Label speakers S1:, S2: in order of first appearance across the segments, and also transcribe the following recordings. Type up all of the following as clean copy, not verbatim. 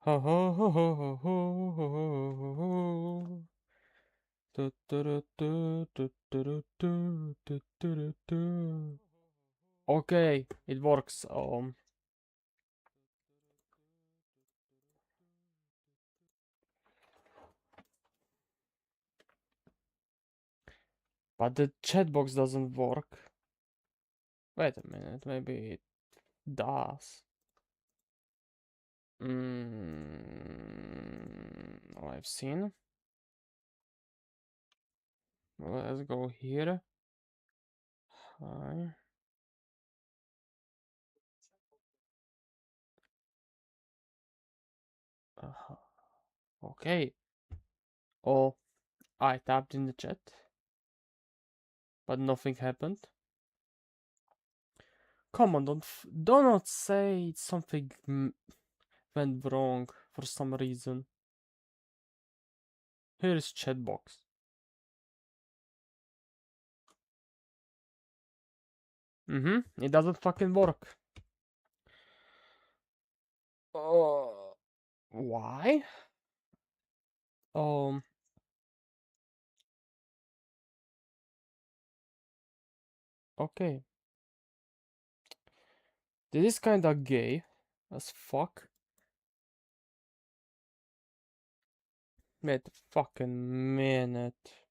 S1: Ho ho ho ho ho ho ho ho ho. Okay, it works. But the chat box doesn't work. Wait a minute, maybe it does. I've seen. Let's go here. Hi. Uh, okay. Oh, I tapped in the chat, but nothing happened. Come on, do not say something went wrong for some reason. Here is chat box. It doesn't fucking work. Why? Okay. This is kinda gay as fuck. Wait a fucking minute.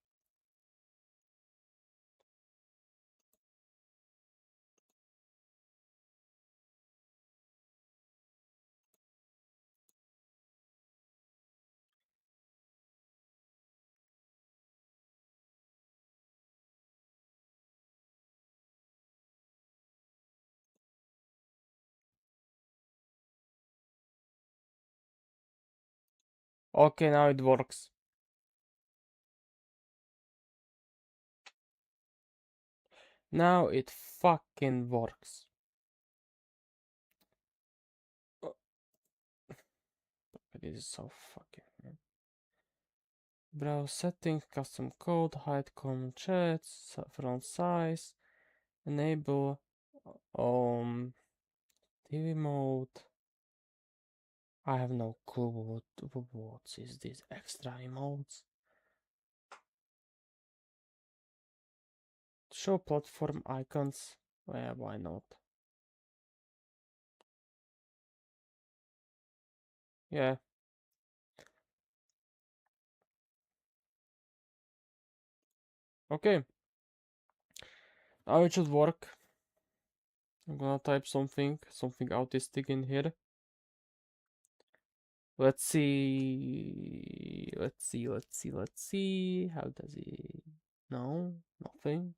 S1: Okay, now it works. Now it fucking works. This is so fucking. Browse settings, custom code, hide common chats, font size, enable TV mode. I have no clue what is this extra emotes. Show platform icons. Yeah, why not? Yeah. Okay. Now it should work. I'm gonna type something autistic in here. Let's see. Let's see. How does it? No, nothing.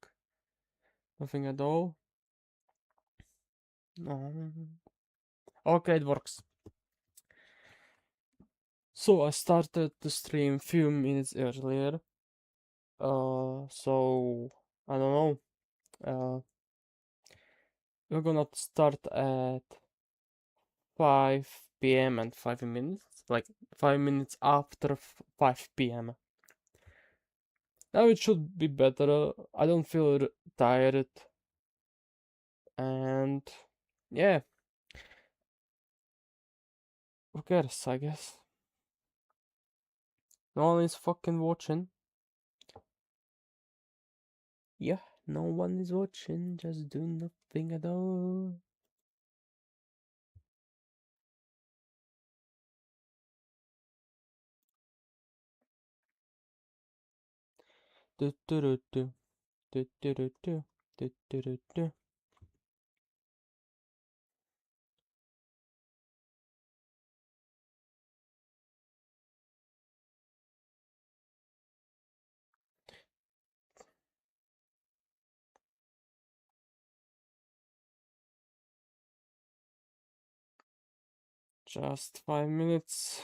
S1: Nothing at all. No. Okay, it works. So I started the stream few minutes earlier. So I don't know. We're gonna start at 5 p.m. and 5 minutes, like 5 minutes after 5 p.m. Now it should be better. I don't feel tired, and yeah, who cares, I guess. No one is fucking watching. Yeah, no one is watching, just doing nothing at all. Do do do do do do do do do do do do. Just 5 minutes.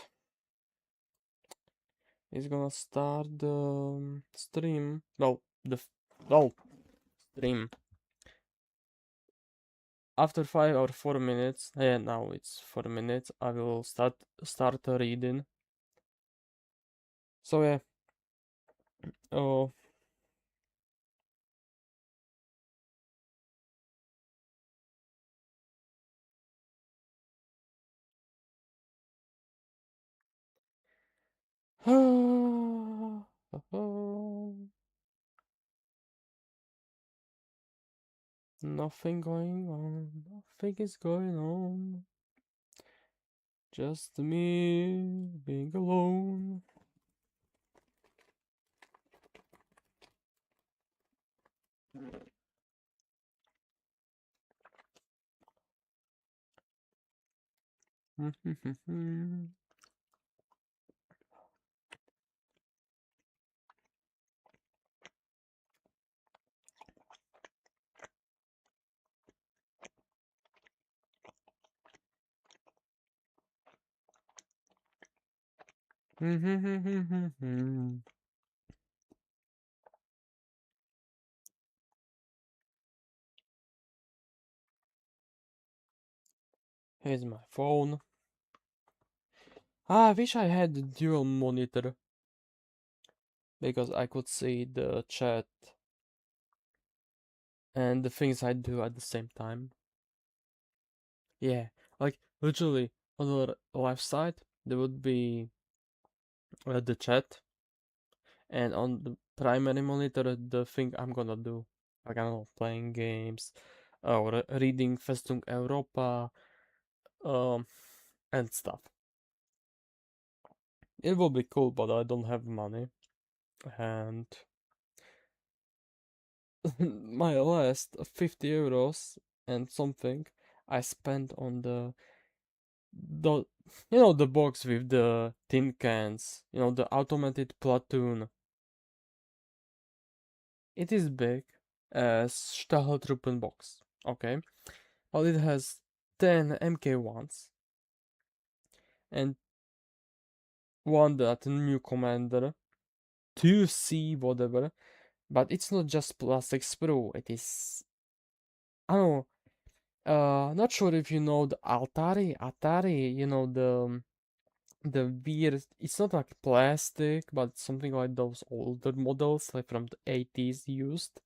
S1: He's gonna start the stream. No, stream. After 5 or 4 minutes, yeah, now it's 4 minutes. I will start reading. So yeah. Oh, Nothing going on, nothing is going on. Just me being alone. Here's my phone. I wish I had a dual monitor because I could see the chat and the things I do at the same time. Yeah, like literally on the left side there would be the chat, and on the primary monitor the thing I'm gonna do, like I don't know, playing games or reading FESTUNG EUROPA, um, and stuff. It will be cool, but I don't have money, and my last 50 euros and something I spent on the the box with the tin cans, the automated platoon. It is big as Stahltruppen box, okay? Well, it has 10 MK1s and one that new commander, 2C whatever, but it's not just plastic sprue, it is, I don't know, not sure if you know the Atari, the weird, it's not like plastic, but something like those older models, like from the 80s used.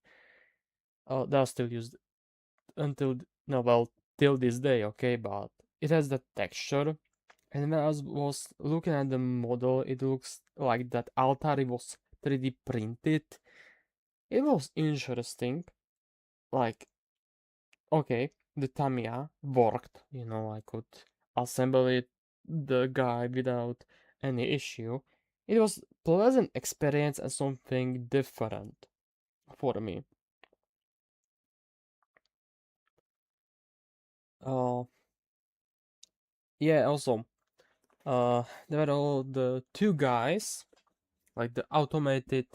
S1: They are still used until, no, well, till this day, okay, but it has that texture. And when I was looking at the model, it looks like that Altari was 3D printed. It was interesting. Like, okay, the Tamiya worked, I could assemble it, the guy, without any issue. It was pleasant experience and something different for me. Uh, yeah, also, there were all the two guys, like the automated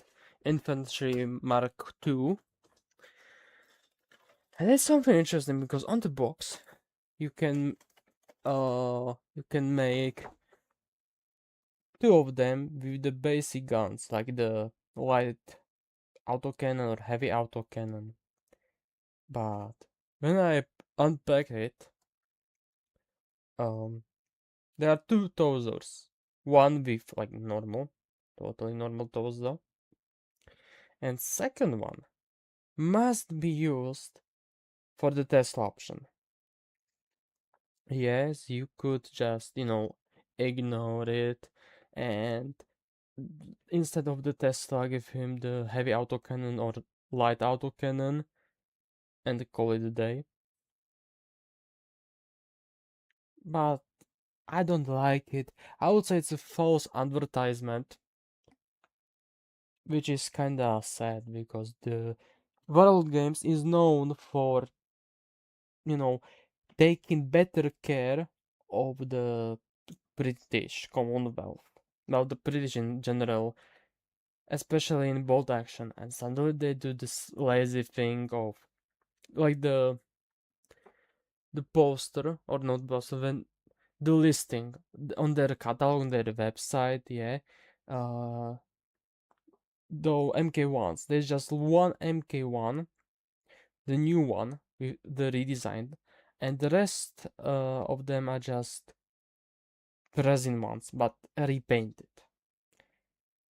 S1: infantry Mark II. And it's something interesting because on the box you can make two of them with the basic guns, like the light autocannon or heavy autocannon. But when I unpack it, um, there are two tossers. One with like normal, totally normal tosser, and second one must be used for the test option. Yes, you could just, ignore it, and instead of the Tesla, give him the heavy autocannon or light autocannon and call it a day. But I don't like it. I would say it's a false advertisement, which is kinda sad because the World Games is known for, you know, taking better care of the British Commonwealth. Well, the British in general, especially in bolt action, and suddenly they do this lazy thing of like the poster, or not poster, when the listing on their catalog, on their website, yeah, the MK1s, there's just one MK1, the new one with the redesigned, and the rest of them are just resin ones but repainted.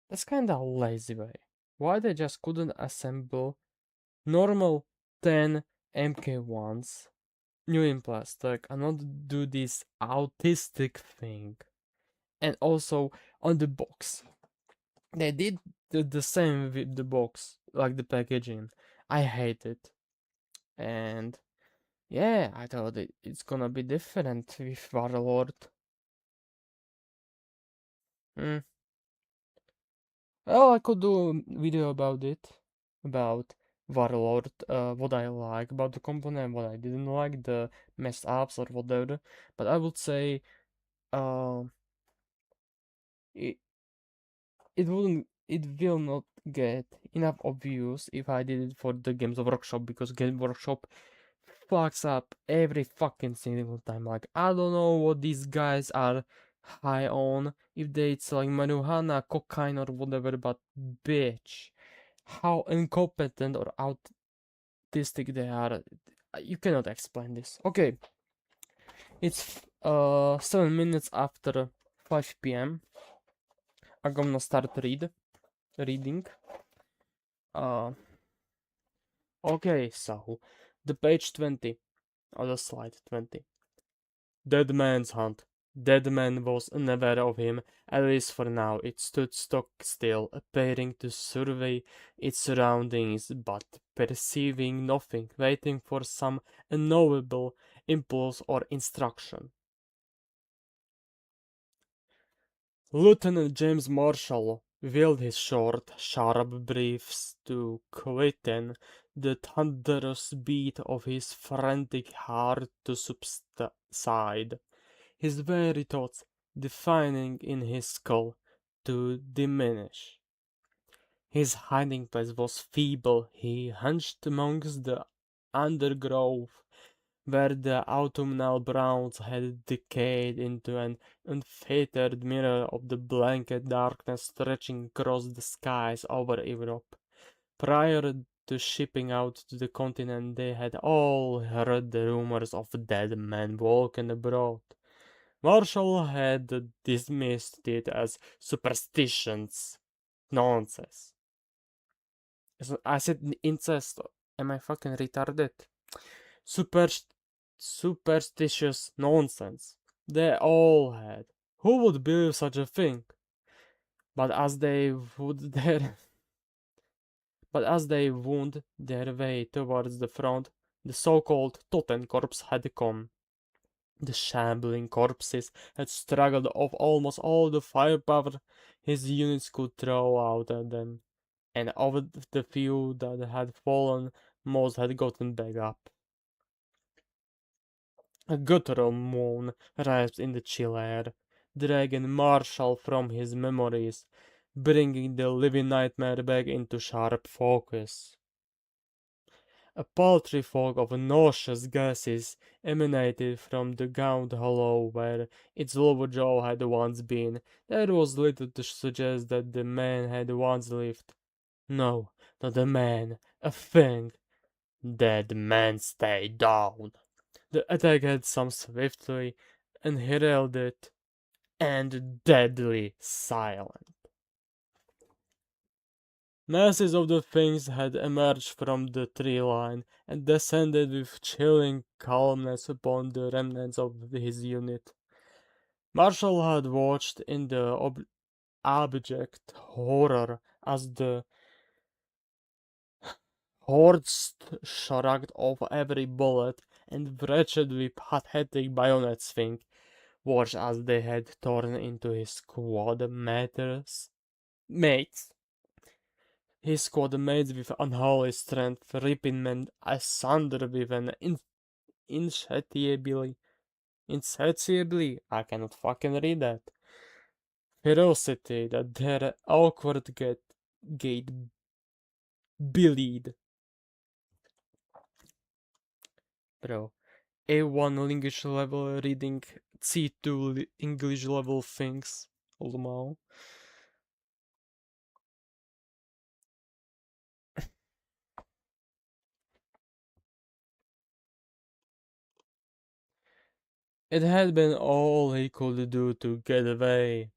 S1: That's kind of lazy way. Why they just couldn't assemble normal 10 MK1s new in plastic and not do this autistic thing? And also on the box. They did the same with the box, like the packaging. I hate it. And yeah, I thought it's gonna be different with Warlord. Hmm. Well, I could do a video about it, about Warlord, what I like about the component, what I didn't like, the messed ups or whatever. But I would say, uh, it, it will not get enough obvious if I did it for the Games Workshop, because Game Workshop fucks up every fucking single time. Like, I don't know what these guys are high on, if they it's like marijuana, cocaine or whatever, but bitch, how incompetent or autistic they are. You cannot explain this. Okay, it's 7 minutes after 5 p.m. I'm gonna start reading. Uh, okay, so the page 20 or the slide 20. Dead Man's Hunt. Dead Man was unaware of him, at least for now. It stood stock still, appearing to survey its surroundings, but perceiving nothing, waiting for some unknowable impulse or instruction. Lieutenant James Marshall wheeled his short, sharp breaths to quieten the thunderous beat of his frantic heart to subside, his very thoughts defining in his skull to diminish. His hiding place was feeble. He hunched amongst the undergrowth, where the autumnal browns had decayed into an unfettered mirror of the blanket darkness stretching across the skies over Europe. Prior to shipping out to the continent, they had all heard the rumors of dead men walking abroad. Marshall had dismissed it as superstitions. Nonsense. I said incest. Am I fucking retarded? Super, superstitious nonsense. They all had. Who would believe such a thing? But as they would their but as they wound their way towards the front, the so-called Totenkorps had come. The shambling corpses had struggled off almost all the firepower his units could throw out at them, and of the few that had fallen, most had gotten back up. A guttural moan rasped in the chill air, dragging Marshall from his memories, bringing the living nightmare back into sharp focus. A paltry fog of nauseous gases emanated from the gaunt hollow where its lower jaw had once been. There was little to suggest that the man had once lived. No, not a man, a thing. Dead man, stay down. The attack had come swiftly, unheralded, and deadly silent. Masses of the things had emerged from the tree line and descended with chilling calmness upon the remnants of his unit. Marshall had watched in the abject horror as the hordes shrugged off every bullet and wretchedly pathetic bayonet swing, watched as they had torn into his mates. His squad mates with unholy strength, ripping men asunder with an insatiably, I cannot fucking read that, ferocity that their awkward gait belied. Bro, A1 English level reading, C2 English level things. Allemaal. It had been all he could do to get away.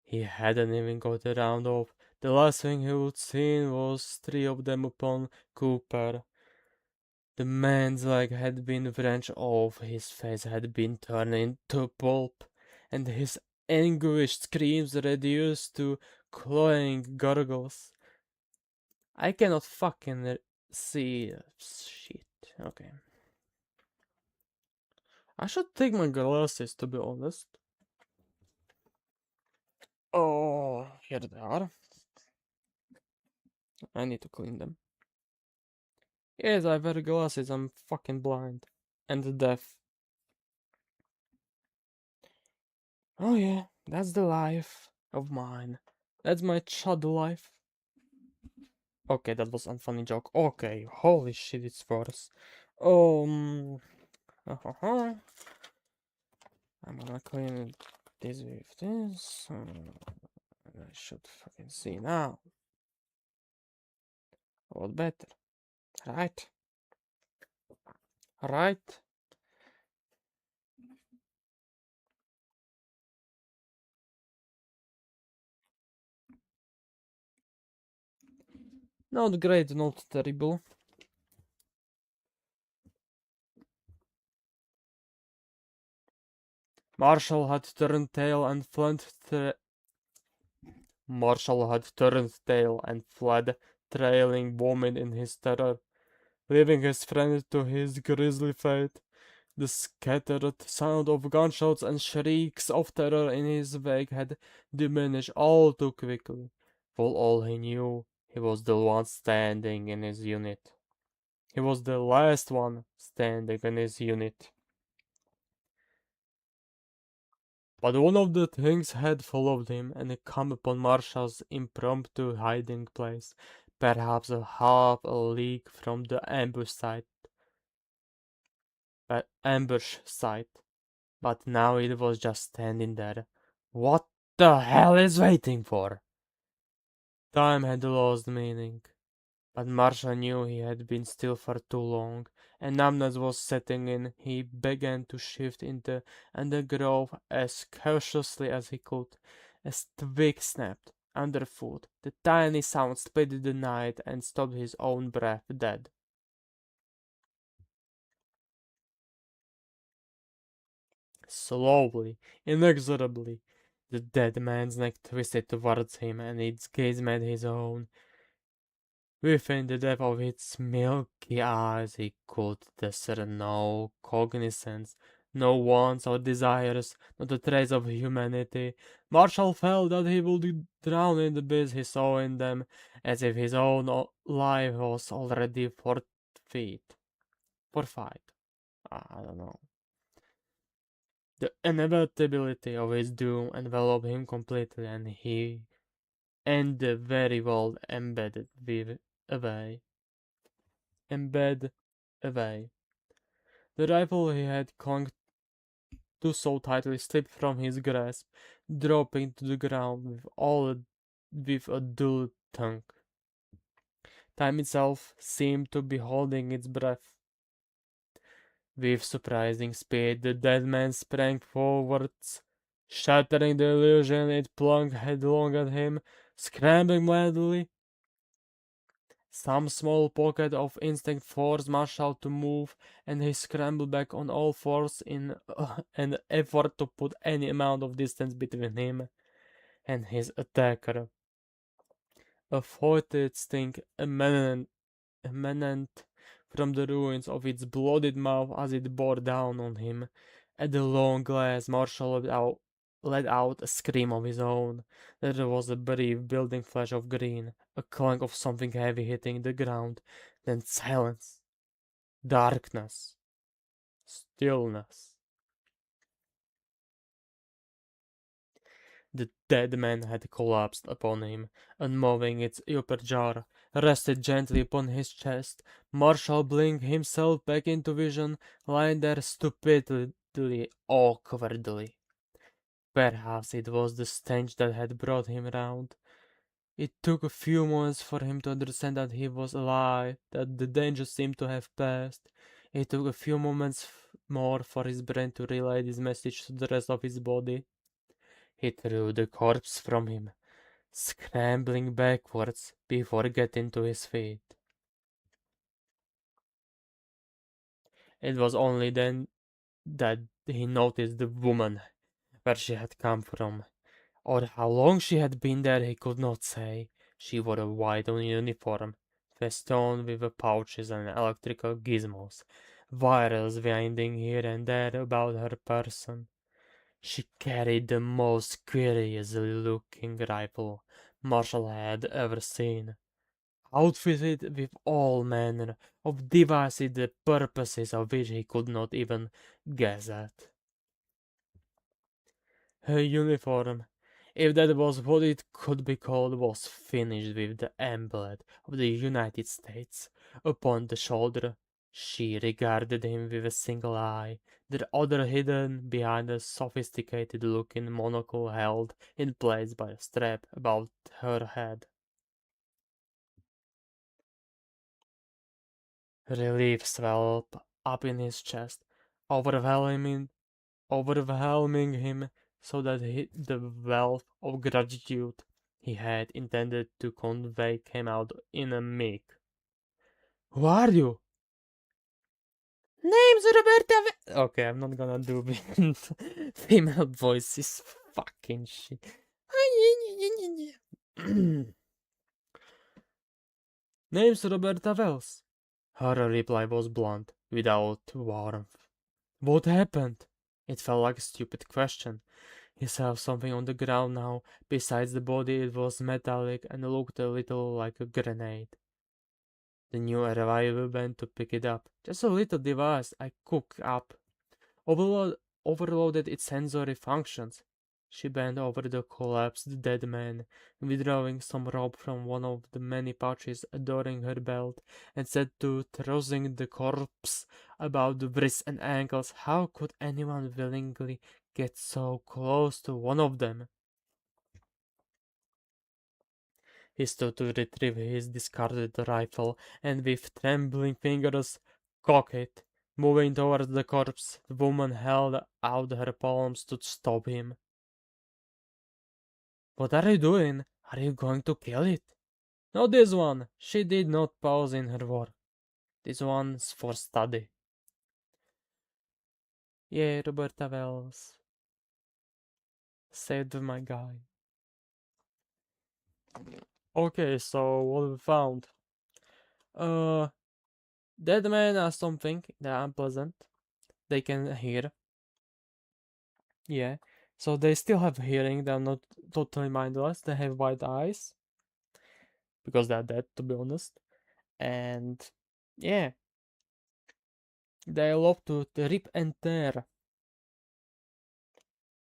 S1: He hadn't even got around of. The last thing he would seen was three of them upon Cooper. The man's leg had been wrenched off, his face had been turned into pulp, and his anguished screams reduced to glowing goggles. I cannot fucking see shit. Okay. I should take my glasses, to be honest. Oh, here they are. I need to clean them. Yes, I wear glasses. I'm fucking blind and deaf. Oh yeah, that's the life of mine. That's my chud life. Okay, that was unfunny joke. Okay, holy shit, it's worse. Uh-huh. I'm gonna clean this with this. I should fucking see now. A lot better. Right? Right? Not great, not terrible. Marshall had turned tail and fled. Marshall had turned tail and fled, trailing vomit in his terror, leaving his friend to his grisly fate. The scattered sound of gunshots and shrieks of terror in his wake had diminished all too quickly. For all he knew, he was the one standing in his unit. He was the last one standing in his unit. But one of the things had followed him and come upon Marshall's impromptu hiding place, perhaps a half a league from the ambush site. But now it was just standing there. What the hell is waiting for? Time had lost meaning. But Marshall knew he had been still for too long, and numbness was setting in. He began to shift into undergrowth as cautiously as he could. A twig snapped underfoot. The tiny sound split the night and stopped his own breath dead. Slowly, inexorably, the dead man's neck twisted towards him, and its gaze met his own. Within the depth of its milky eyes he could discern no cognizance, no wants or desires, not a trace of humanity. Marshall felt that he would drown in the abyss he saw in them, as if his own life was already forfeit. I don't know. The inevitability of his doom enveloped him completely, and the very world away. Embed away. The rifle he had clung to so tightly slipped from his grasp, dropping to the ground with a dull thunk. Time itself seemed to be holding its breath. With surprising speed, the dead man sprang forwards, shattering the illusion it plunged headlong at him, scrambling madly. Some small pocket of instinct forced Marshall to move, and he scrambled back on all fours in an effort to put any amount of distance between him and his attacker. A foetid stink emanent from the ruins of its blooded mouth as it bore down on him. At the long glass, Marshall let out a scream of his own. There was a brief building flash of green, a clunk of something heavy hitting the ground, then silence, darkness, stillness. The dead man had collapsed upon him, unmoving. Its upper jaw rested gently upon his chest. Marshall blinked himself back into vision, lying there stupidly, awkwardly. Perhaps it was the stench that had brought him round. It took a few moments for him to understand that he was alive, that the danger seemed to have passed. It took a few moments more for his brain to relay this message to the rest of his body. He threw the corpse from him, scrambling backwards before getting to his feet. It was only then that he noticed the woman where she had come from. or how long she had been there he could not say. She wore a white uniform, festooned with pouches and electrical gizmos, wires winding here and there about her person. She carried the most curious-looking rifle Marshall had ever seen, outfitted with all manner of devices the purposes of which he could not even guess at. Her uniform, if that was what it could be called, was finished with the emblem of the United States upon the shoulder. She regarded him with a single eye, the other hidden behind a sophisticated-looking monocle held in place by a strap about her head. Relief swelled up in his chest, overwhelming overwhelming him so that the wealth of gratitude he had intended to convey came out in a meek. Who are you? Name's Roberta. Okay, I'm not gonna do female voices. Fucking shit. Name's Roberta Wells. Her reply was blunt, without warmth. What happened? It felt like a stupid question. He saw something on the ground now. Besides the body, it was metallic and looked a little like a grenade. The new arrival went to pick it up. Just a little device I cooked up. Overloaded its sensory functions. She bent over the collapsed dead man, withdrawing some rope from one of the many pouches adorning her belt, and set to tossing the corpse about the wrists and ankles. How could anyone willingly get so close to one of them? He stood to retrieve his discarded rifle, and with trembling fingers cocked it. Moving towards the corpse, the woman held out her palms to stop him. What are you doing? Are you going to kill it? Not this one. She did not pause in her work. This one's for study. Yeah, Roberta Wells. Saved my guy. Okay, so what we found? Dead men are something. They're unpleasant. They can hear. Yeah. So they still have hearing. They're not totally mindless. They have white eyes. Because they're dead, to be honest. And yeah. They love to rip and tear.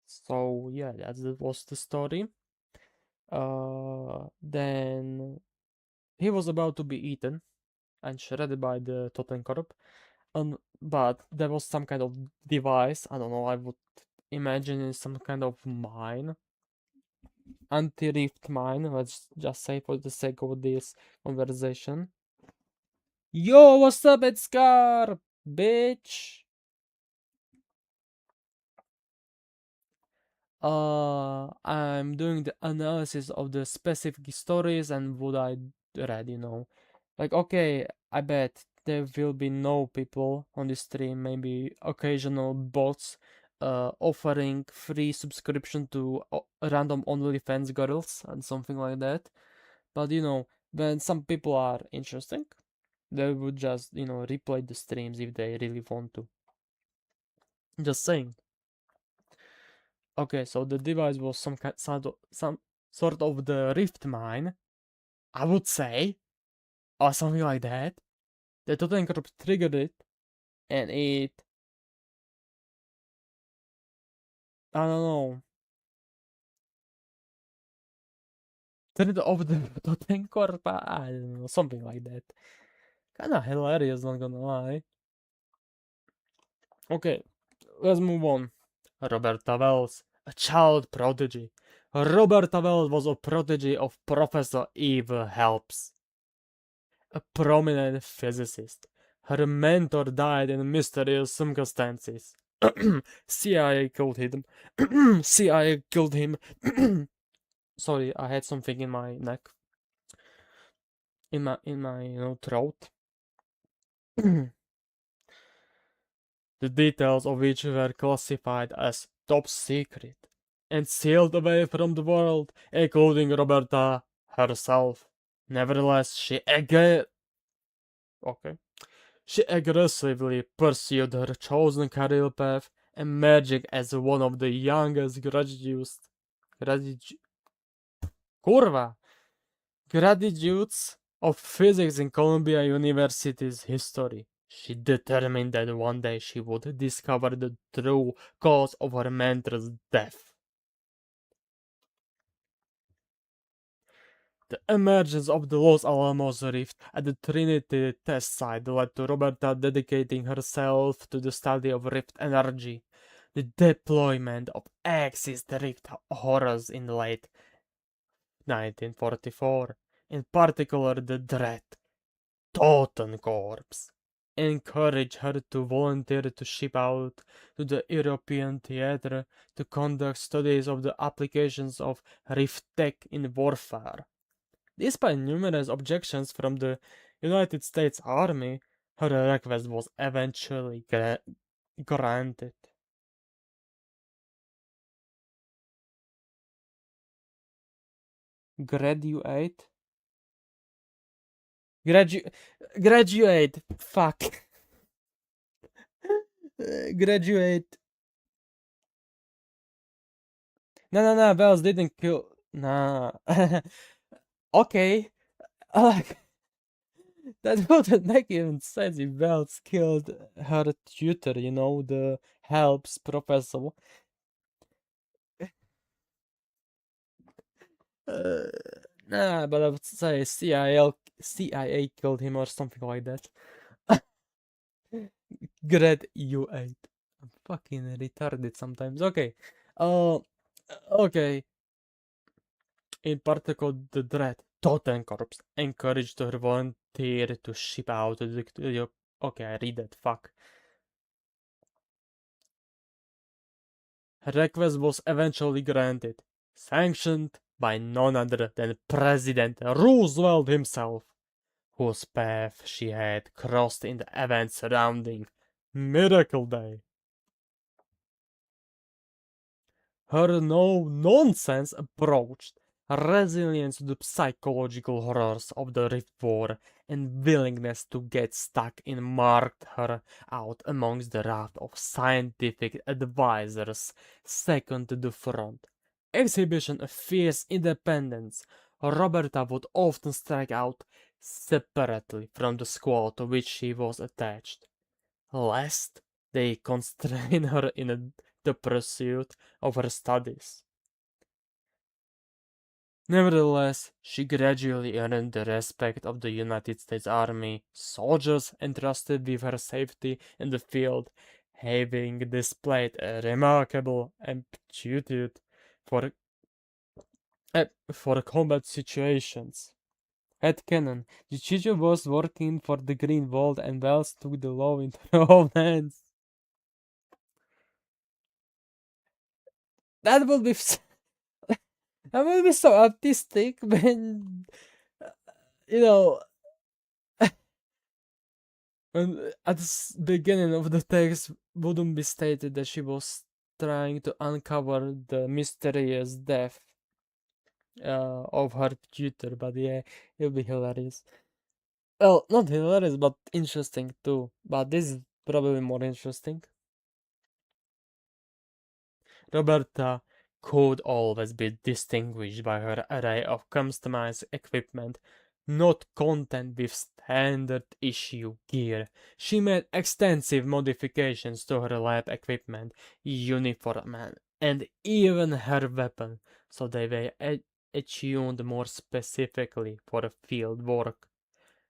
S1: So yeah, that was the story. Then he was about to be eaten and shredded by the Totenkorb. But there was some kind of device. I don't know. I would imagine it's some kind of mine, anti-rift mine. Let's just say for the sake of this conversation. Yo, what's up, Edgar, bitch? I'm doing the analysis of the specific stories and what I read, Like, okay, I bet there will be no people on the stream, maybe occasional bots offering free subscription to random OnlyFans girls and something like that. But when some people are interesting, they would just, replay the streams if they really want to. Just saying. Okay, so the device was some sort of the rift mine, I would say, or something like that. The Totenkopf triggered it, and I don't know, turned off the Totenkopf, I don't know, something like that. Kinda hilarious, not gonna lie. Okay, let's move on. Roberta Wells, a child prodigy. Roberta Wells was a prodigy of Professor Eve Helps, a prominent physicist. Her mentor died in mysterious circumstances. CIA killed him. CIA killed him. Sorry, I had something in my neck. In my throat. The details of which were classified as top secret. and sailed away from the world, including Roberta herself. Nevertheless, okay. She aggressively pursued her chosen career path, emerging as one of the youngest gradu- curva, graduates of physics in Columbia University's history. She determined that one day she would discover the true cause of her mentor's death. The emergence of the Los Alamos Rift at the Trinity test site led to Roberta dedicating herself to the study of rift energy. The deployment of Axis rift horrors in late 1944, in particular the Dread Toten Corps, encouraged her to volunteer to ship out to the European theater to conduct studies of the applications of rift tech in warfare. Despite numerous objections from the United States Army, her request was eventually granted. Graduate? Gradu- graduate! Fuck. Graduate. No, Bells didn't kill. Nah. Okay. Like, that wouldn't make even sense if Bells killed her tutor, the helps professor. Uh, nah, but I would say CIA killed him or something like that. Graduate. I'm fucking retarded sometimes. Okay. Uh, okay. In particular, the Dread Totem Corps encouraged her volunteer to ship out okay, I read that. Fuck. Her request was eventually granted, sanctioned by none other than President Roosevelt himself, whose path she had crossed in the events surrounding Miracle Day. Her no-nonsense approach, resilience to the psychological horrors of the Rift War, and willingness to get stuck in marked her out amongst the raft of scientific advisors second to the front. Exhibition of fierce independence, Roberta would often strike out separately from the squad to which she was attached, lest they constrain her in the pursuit of her studies. Nevertheless, she gradually earned the respect of the United States Army soldiers entrusted with her safety in the field, having displayed a remarkable aptitude for, for combat situations. Head canon. The teacher was working for the Green Vault and Wells took the law into her own hands. That would be that would be so artistic when you know when at the beginning of the text wouldn't be stated that she was trying to uncover the mysterious death of her tutor, but yeah, it'll be hilarious. Well, not hilarious, but interesting too. But this is probably more interesting. Roberta could always be distinguished by her array of customized equipment, not content with standard issue gear. She made extensive modifications to her lab equipment, uniform, and even her weapon, so they were attuned more specifically for field work.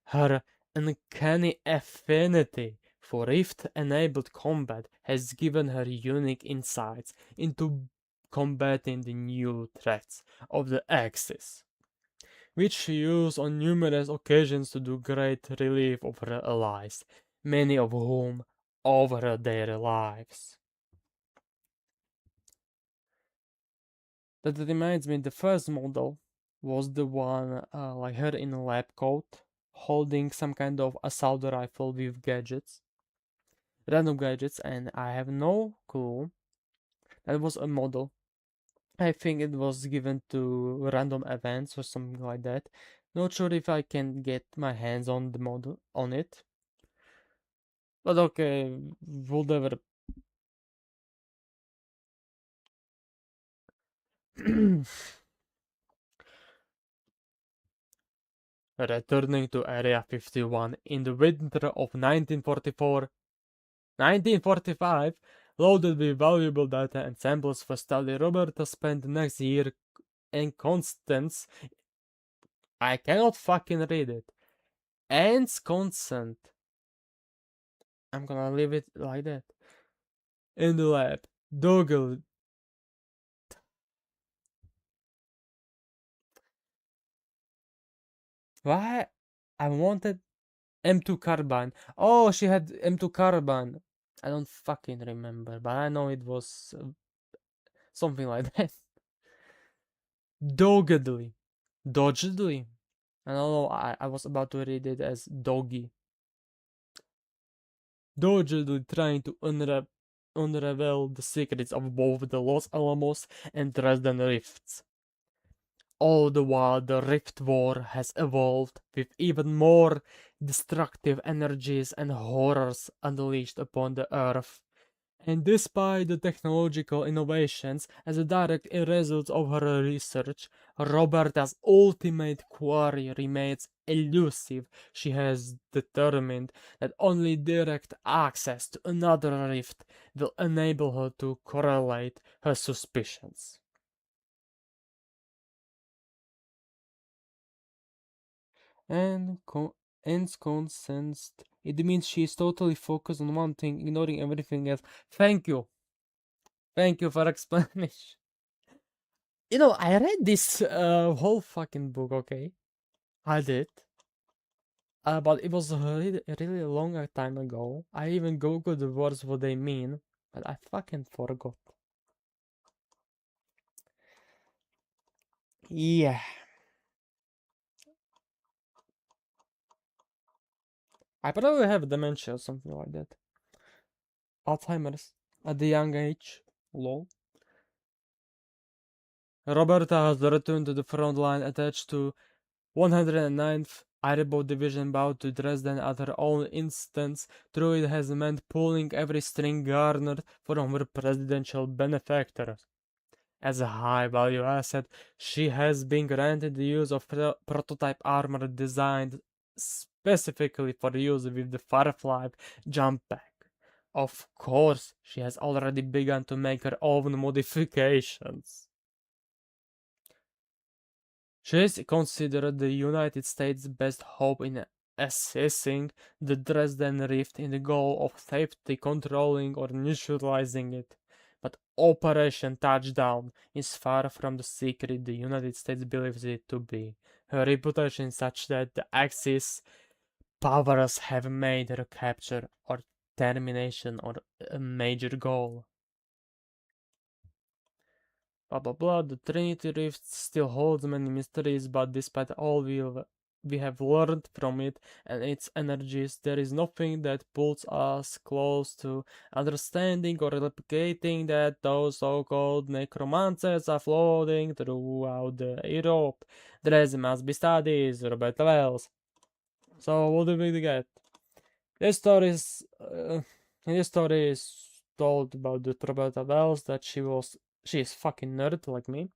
S1: Her uncanny affinity for rift-enabled combat has given her unique insights into combating the new threats of the Axis, which she used on numerous occasions to do great relief of her allies, many of whom over their lives. That reminds me, the first model was the one like her in a lab coat, holding some kind of assault rifle with gadgets, random gadgets, and I have no clue. That was a model. I think it was given to random events or something like that. Not sure if I can get my hands on the model on it. But okay, whatever. Returning to Area 51 in the winter of 1945, loaded with valuable data and samples for study, Roberta spent the next year in Constance. I cannot fucking read it. Ants consent. I'm gonna leave it like that. In the lab, Dougal. Why? I wanted M2 carbine. Oh, she had M2 carbine. I don't fucking remember, but I know it was something like that. Doggedly. Doggedly. I don't know, I was about to read it as doggy. Doggedly trying to unravel the secrets of both the Los Alamos and Dresden rifts. All the while, the Rift War has evolved with even more destructive energies and horrors unleashed upon the Earth. And despite the technological innovations as a direct result of her research, Roberta's ultimate quarry remains elusive. She has determined that only direct access to another rift will enable her to correlate her suspicions. And consensed. It means she is totally focused on one thing, ignoring everything else. Thank you. Thank you for explanation. I read this whole fucking book, okay? I did. But it was really a long time ago. I even googled the words what they mean, but I fucking forgot. Yeah. I probably have dementia or something like that. Alzheimer's at the young age. Lol. Roberta has returned to the front line attached to 109th Airboat Division bound to Dresden at her own instance, though it has meant pulling every string garnered from her presidential benefactors. As a high-value asset, she has been granted the use of prototype armor designed specifically for use with the Firefly jump pack. Of course, she has already begun to make her own modifications. She is considered the United States' best hope in assessing the Dresden Rift in the goal of safely controlling or neutralizing it. But Operation Touchdown is far from the secret the United States believes it to be. Her reputation is such that the Axis powers have made her capture or termination or a major goal. Blah blah blah. The Trinity Rift still holds many mysteries, but despite all we have learned from it and its energies, there is nothing that pulls us close to understanding or replicating that those so-called necromancers are floating throughout the Europe. There must be studies, Robert Wells. So what do we get? This story is this story is told about the Roberta Wells that she is fucking nerd like me.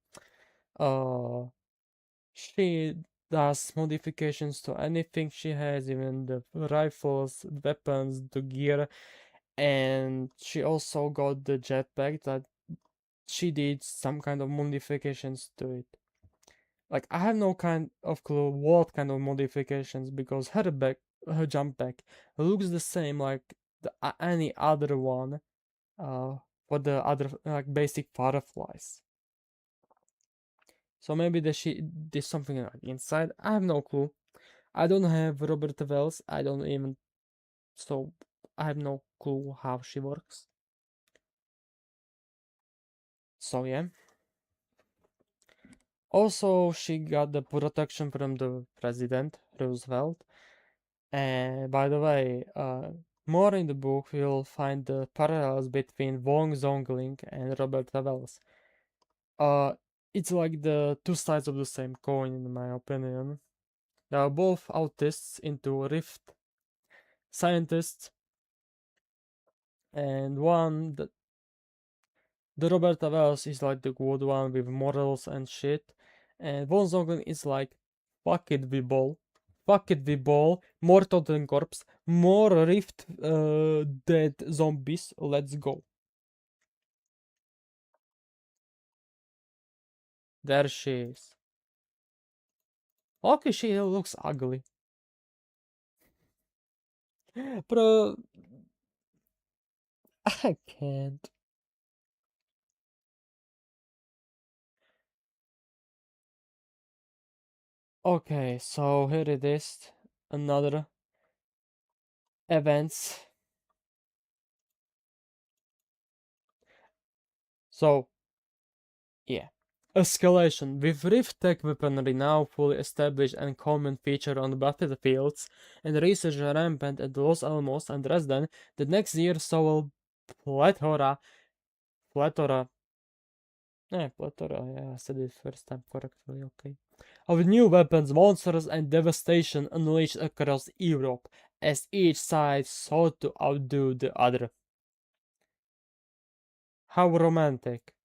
S1: Uh, she does modifications to anything she has, even the rifles, weapons, the gear, and she also got the jetpack that she did some kind of modifications to it. Like I have no kind of clue what kind of modifications because her jump pack looks the same like any other one for the other like basic fireflies. So maybe that she did something like inside. I have no clue. I don't have Robert Wells. I don't even so I have no clue how she works. So yeah. Also, she got the protection from the president Roosevelt. And by the way, more in the book, you'll find the parallels between Wong Zongling and Robert Wells. Uh, it's like the two sides of the same coin, in my opinion. They are both autists into Rift scientists, and the Roberta Wells is like the good one with morals and shit, and Von Zongen is like, fuck it, we ball. Fuck it, we ball. More Totem Corpse, more Rift dead zombies, let's go. There she is. Okay, she looks ugly. Bro, I can't. Okay, so here it is. Another events. So, yeah. Escalation. With Rift Tech weaponry now fully established and common feature on battlefields, and research rampant at Los Alamos and Dresden, the next year saw a plethora, yeah, I said it first time correctly, okay, of new weapons, monsters, and devastation unleashed across Europe, as each side sought to outdo the other. How romantic.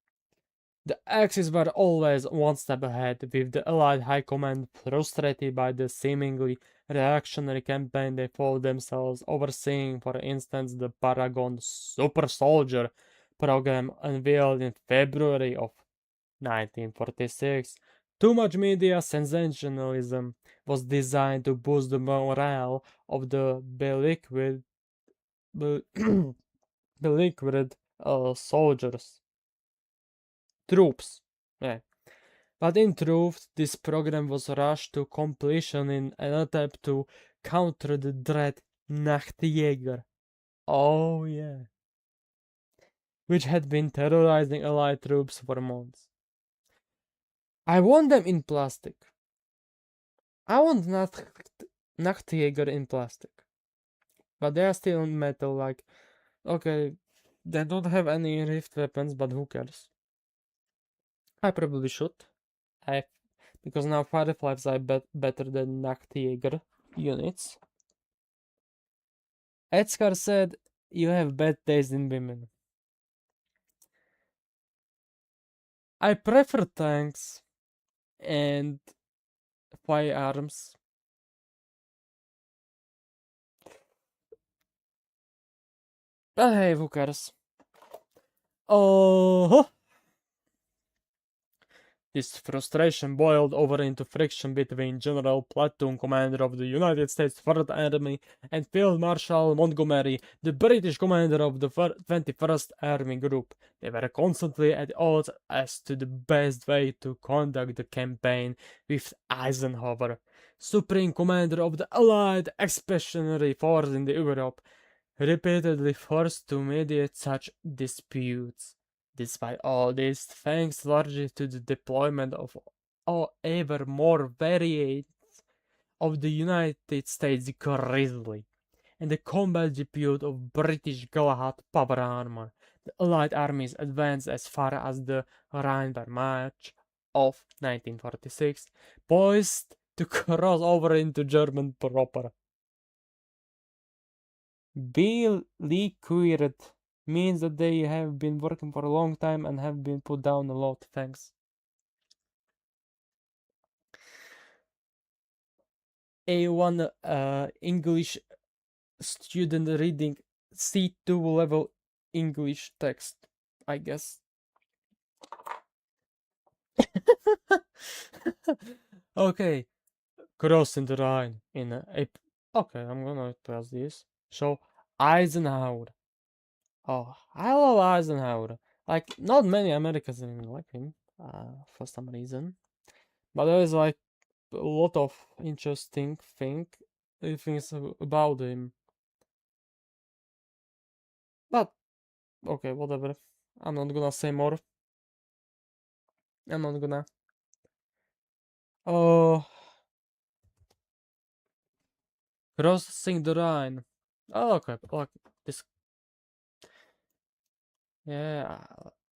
S1: The Axis were always one step ahead, with the Allied High Command frustrated by the seemingly reactionary campaign they found themselves overseeing, for instance, the Paragon Super Soldier program unveiled in February of 1946. Too much media sensationalism was designed to boost the morale of the beleaguered soldiers. Troops. Yeah. But in truth, this program was rushed to completion in an attempt to counter the dread Nachtjäger. Oh, yeah. Which had been terrorizing Allied troops for months. I want them in plastic. I want Nachtjäger in plastic. But they are still in metal, like, okay, they don't have any rift weapons, but who cares? I probably should. I, because now Fireflies are better than Nachtjäger units. Edgar said, you have bad taste in women. I prefer tanks and firearms. But hey, who cares? Oh, this frustration boiled over into friction between General Platoon Commander of the United States Third Army and Field Marshal Montgomery, the British commander of the 21st Army Group. They were constantly at odds as to the best way to conduct the campaign, with Eisenhower, Supreme Commander of the Allied Expeditionary Force in Europe, repeatedly forced to mediate such disputes. Despite all this, thanks largely to the deployment of ever more variants of the United States Grizzly and the combat debut of British Galahad power armor, the Allied armies advanced as far as the Rhine by March of 1946, poised to cross over into German proper. Be liquid means that they have been working for a long time and have been put down a lot. Thanks. A1 English student reading C2 level English text, I guess. Okay, crossing the Rhine in a. Okay, I'm gonna press this. So Eisenhower. Oh, I love Eisenhower. Like, not many Americans even like him, for some reason. But there is like a lot of interesting things about him. But okay, whatever. I'm not gonna say more. I'm not gonna. Oh, crossing the Rhine. Oh, okay, like this. Yeah,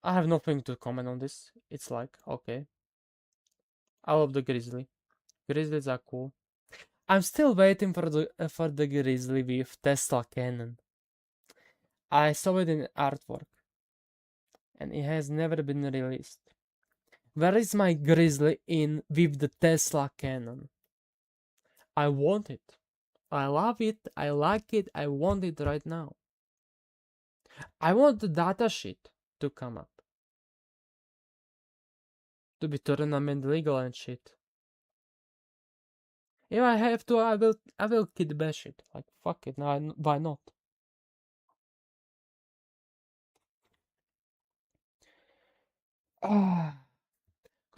S1: I have nothing to comment on this. It's like, okay. I love the Grizzly. Grizzlies are cool. I'm still waiting for the Grizzly with Tesla cannon. I saw it in artwork, and it has never been released. Where is my Grizzly in with the Tesla cannon? I want it. I love it. I like it. I want it right now. I want the datasheet to come up. To be tournament legal and shit. If I have to, I will kid bash it. Like fuck it. No, why not? Ah.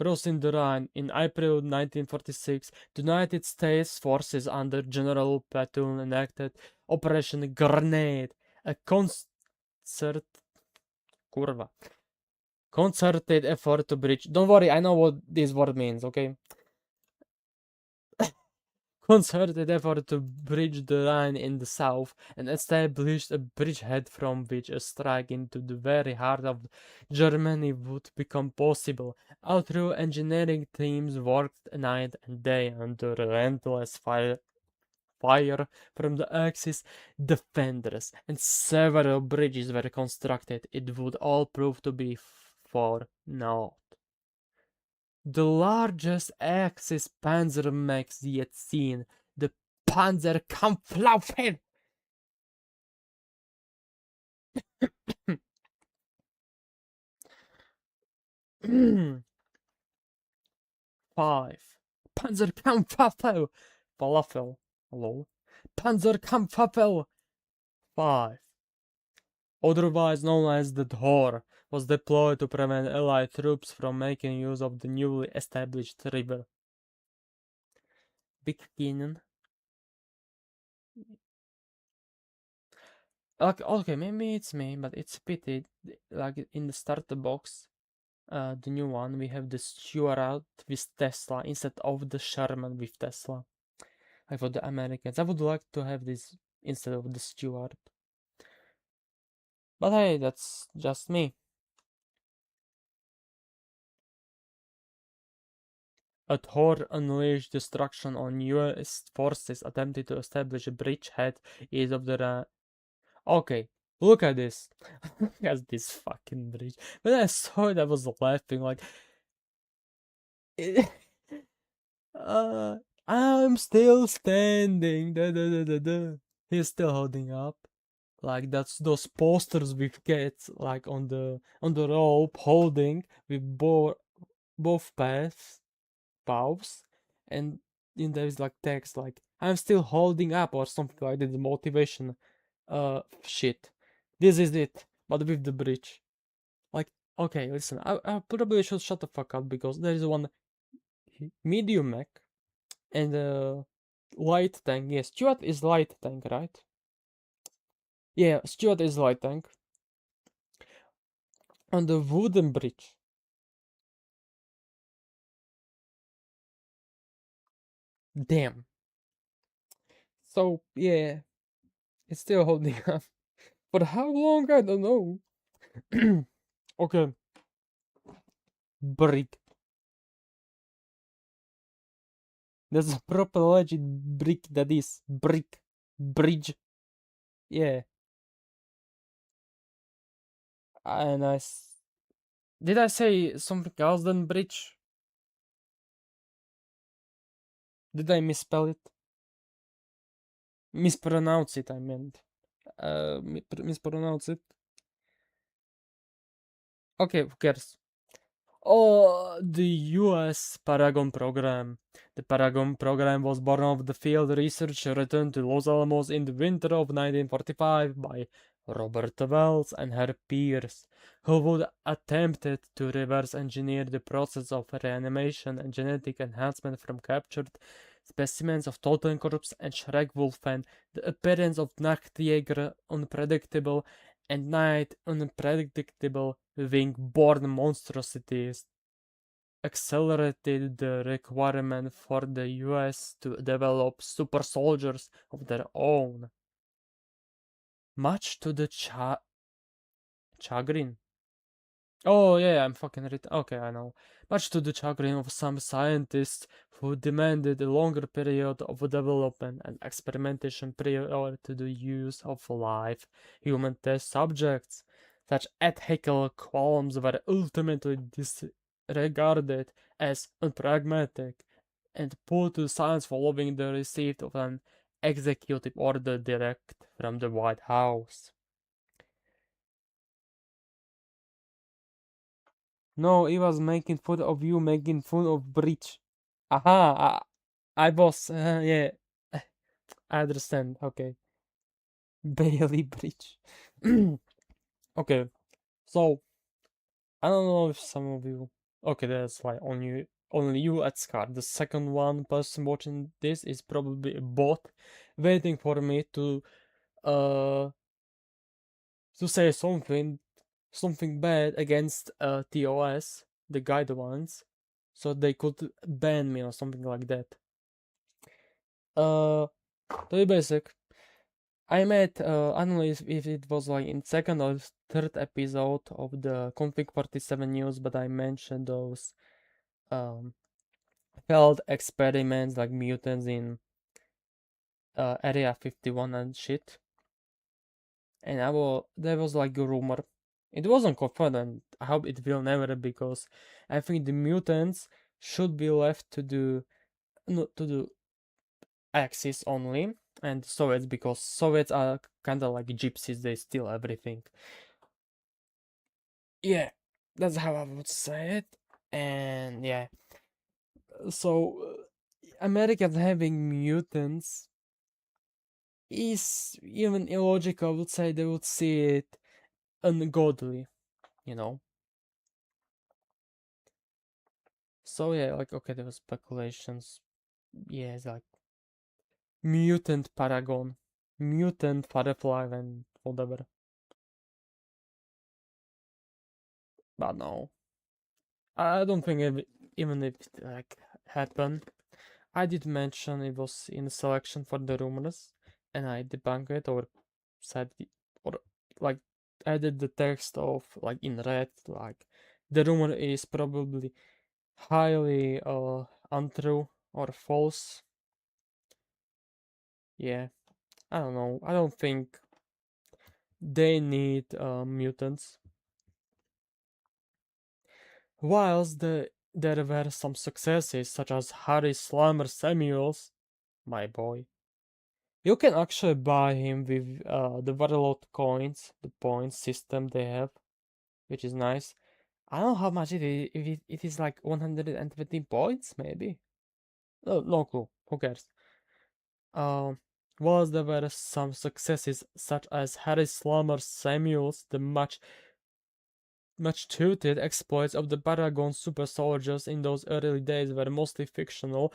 S1: Crossing the Rhine in April 1946, the United States forces under General Patton enacted Operation Grenade, a concerted effort to breach. Don't worry, I know what this word means, okay? Concerted effort to bridge the Rhine in the south and established a bridgehead from which a strike into the very heart of Germany would become possible. Although engineering teams worked night and day under relentless fire from the Axis defenders, and several bridges were constructed, it would all prove to be for naught. The largest Axis Panzermax yet seen, the Panzerkampfwaffe. 5. Panzerkampfwaffe. Falafel. Lol. Panzerkampfwaffe 5. Otherwise known as the Thor, was deployed to prevent Allied troops from making use of the newly established river. Big cannon. Okay, maybe it's me, but it's pity. Like in the starter box, the new one, we have the Stuart with Tesla instead of the Sherman with Tesla. Like for the Americans, I would like to have this instead of the Stuart. But hey, that's just me. A Thor unleashed destruction on US forces attempting to establish a bridgehead east of the Okay, look at this. Look at this fucking bridge. When I saw it, I was laughing like, uh, I'm still standing. Da, da, da, da, da. He's still holding up. Like that's those posters with cats like on the rope holding with both paws, and then there's like text like I'm still holding up or something like that. The motivation shit. This is it, but with the bridge. Like, okay, listen, I probably should shut the fuck up because there is one medium mech and light tank. Yes, Stuart is light tank, right? Yeah, Stuart is light tank. On the wooden bridge. Damn. So, yeah, it's still holding up. For how long? I don't know. Okay. Brick. That's a proper legit brick that is. Brick. Bridge. Yeah. And did I say something else than bridge? Did I misspell it? Mispronounce it, I meant. Mispronounce it. Okay, who cares? Oh, the US Paragon program. The Paragon program was born of the field research returned to Los Alamos in the winter of 1945 by Robert Wells and her peers, who would attempted to reverse engineer the process of reanimation and genetic enhancement from captured specimens of Totenkopf and Schreckwolfen. The appearance of Nachtjäger unpredictable and night unpredictable wing-borne monstrosities accelerated the requirement for the US to develop super soldiers of their own. Much to the chagrin Oh yeah, I'm fucking okay, I know. Much to the chagrin of some scientists who demanded a longer period of development and experimentation prior to the use of live human test subjects. Such ethical qualms were ultimately disregarded as unpragmatic and put to science following the receipt of an executive order direct from the White House. No, he was making fun of you, making fun of Bridge. Aha, I was, yeah, I understand. Okay, Bailey Bridge. Okay, so I don't know if some of you. Okay, that's why only you at Scar. The second one person watching this is probably a bot, waiting for me uh to say something bad against TOS, the guidelines, so they could ban me or something like that. To be basic, I made I don't know if it was like in second or third episode of the Config 47 news, but I mentioned those um failed experiments like mutants in Area 51 and shit. And there was like a rumor. It wasn't confirmed, and I hope it will never, because I think the mutants should be left to do no, to the Axis only, and Soviets, because Soviets are kind of like gypsies, they steal everything. Yeah, that's how I would say it. And yeah, so Americans having mutants is even illogical. I would say they would see it ungodly, you know. So yeah, like okay, there was speculations. Yeah, it's like mutant paragon, mutant firefly, and whatever. But no, I don't think even if it like happened, I did mention it was in selection for the rumors, and I debunked it or said or like added the text of like in red, like the rumor is probably highly untrue or false. Yeah, I don't know. I don't think they need mutants. Whilst there were some successes, such as Harry Slammer Samuels, my boy. You can actually buy him with the Varelot coins, the points system they have, which is nice. I don't know how much it is. If it is like 120 points, maybe. No clue. Who cares? Um, whilst there were some successes, such as Harry Slammer Samuels, the much touted exploits of the Paragon super soldiers in those early days were mostly fictional.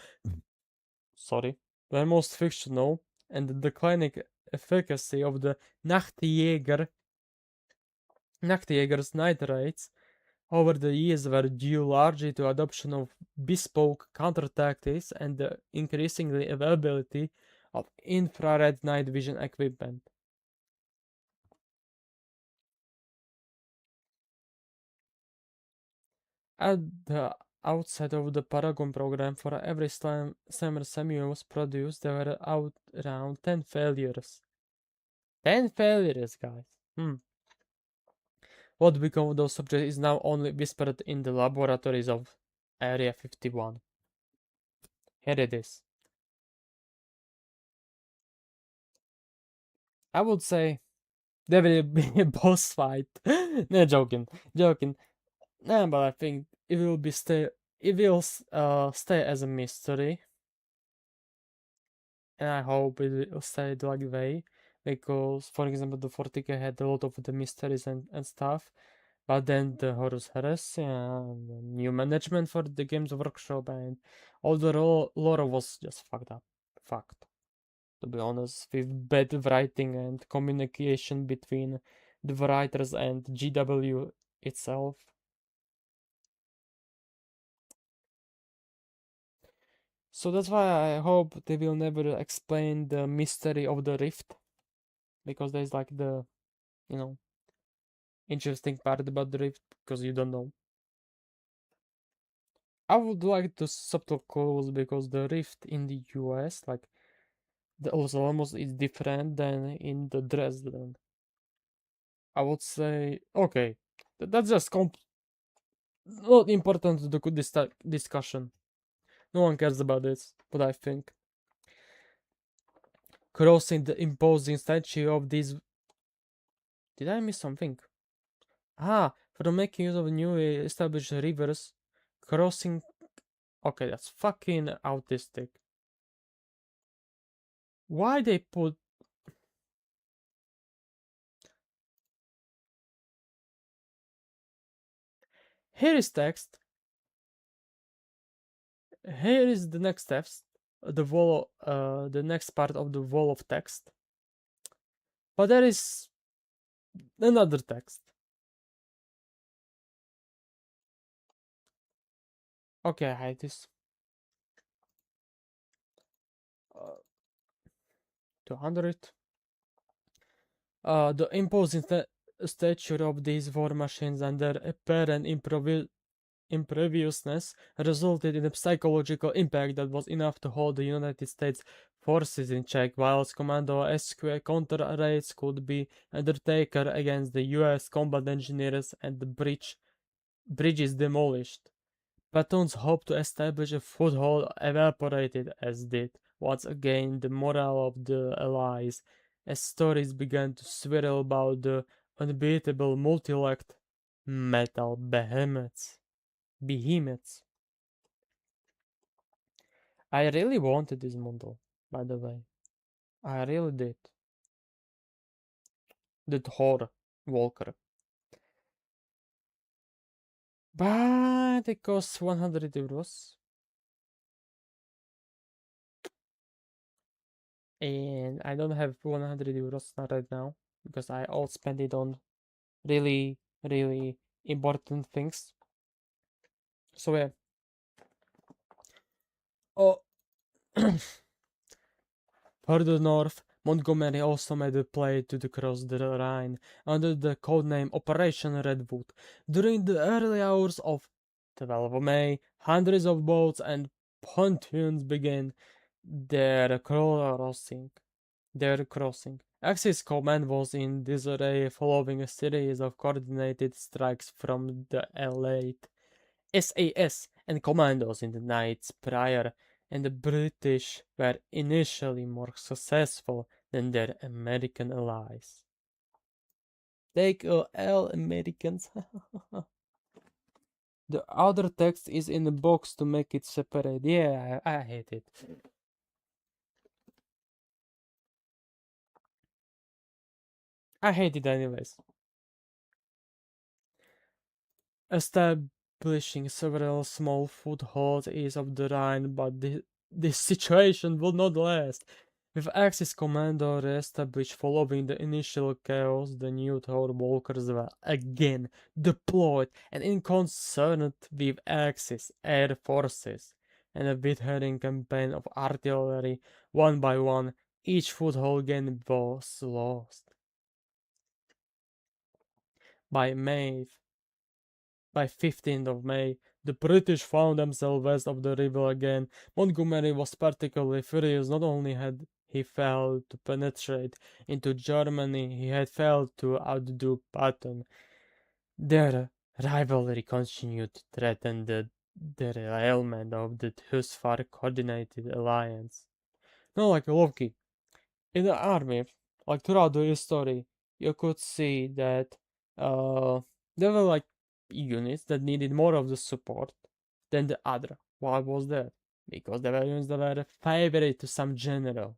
S1: Sorry, were most fictional, and the declining efficacy of the Nachtjäger's night raids over the years were due largely to adoption of bespoke counter-tactics and the increasingly availability of infrared night vision equipment. At the outset of the Paragon program, for every Summer Samuels produced, there were out around 10 failures. 10 failures, guys. What became of those subjects is now only whispered in the laboratories of Area 51. Here it is. I would say there will be a boss fight. No, joking. No, but I think it will stay as a mystery, and I hope it will stay like way, because for example the 40k had a lot of the mysteries and stuff, but then the Horus Heresy and the new management for the Games Workshop and all the lore was just fucked, to be honest, with bad writing and communication between the writers and GW itself. So that's why I hope they will never explain the mystery of the rift, because there's like the, you know, interesting part about the Rift because you don't know. I would like the subtle clues because the Rift in the US, like the Los Alamos, is different than in the Dresden. I would say, okay, that's just not important to the discussion. No one cares about this, but I think crossing the imposing statue of these. Did I miss something? Ah, for making use of newly established rivers, crossing. Okay, that's fucking autistic. Why they put. Here is text. Here is the next text. The next part of the wall of text. But there is another text. Okay, I hide this. 200. The imposing stature of these war machines and their apparent imperviousness resulted in a psychological impact that was enough to hold the United States forces in check, whilst Commando SQ counter raids could be undertaken against the US combat engineers and the bridges demolished. Platoon's hope to establish a foothold evaporated, as did, once again, the morale of the Allies, as stories began to swirl about the unbeatable multi-legged metal behemoths. I really wanted this model, by the way. I really did. The Thor Walker. But it costs 100 euros. And I don't have 100 euros not right now because I all spent it on really, really important things. So yeah. Oh, further north, Montgomery also made a play to cross the Rhine under the codename Operation Redwood. During the early hours of 12 May, hundreds of boats and pontoons began their crossing. Axis command was in disarray following a series of coordinated strikes from the elite SAS and commandos in the nights prior, and the British were initially more successful than their American allies. Take a L, Americans. The other text is in the box to make it separate. Yeah, I hate it. I hate it anyways. Establishing several small footholds east of the Rhine, but this situation will not last. With Axis Commando re-established following the initial chaos, the new Thor Walkers were again deployed and in concert with Axis air forces, and a withering campaign of artillery, one by one, each foothold gained was lost. By May By 15th of May, the British found themselves west of the river again. Montgomery was particularly furious. Not only had he failed to penetrate into Germany, he had failed to outdo Patton. Their rivalry continued to threaten the derailment of the thus far coordinated alliance. Not like Loki. In the army, like throughout the history, you could see that uh, there were like units that needed more of the support than the other. Why was that? Because there were units that were favorite to some general.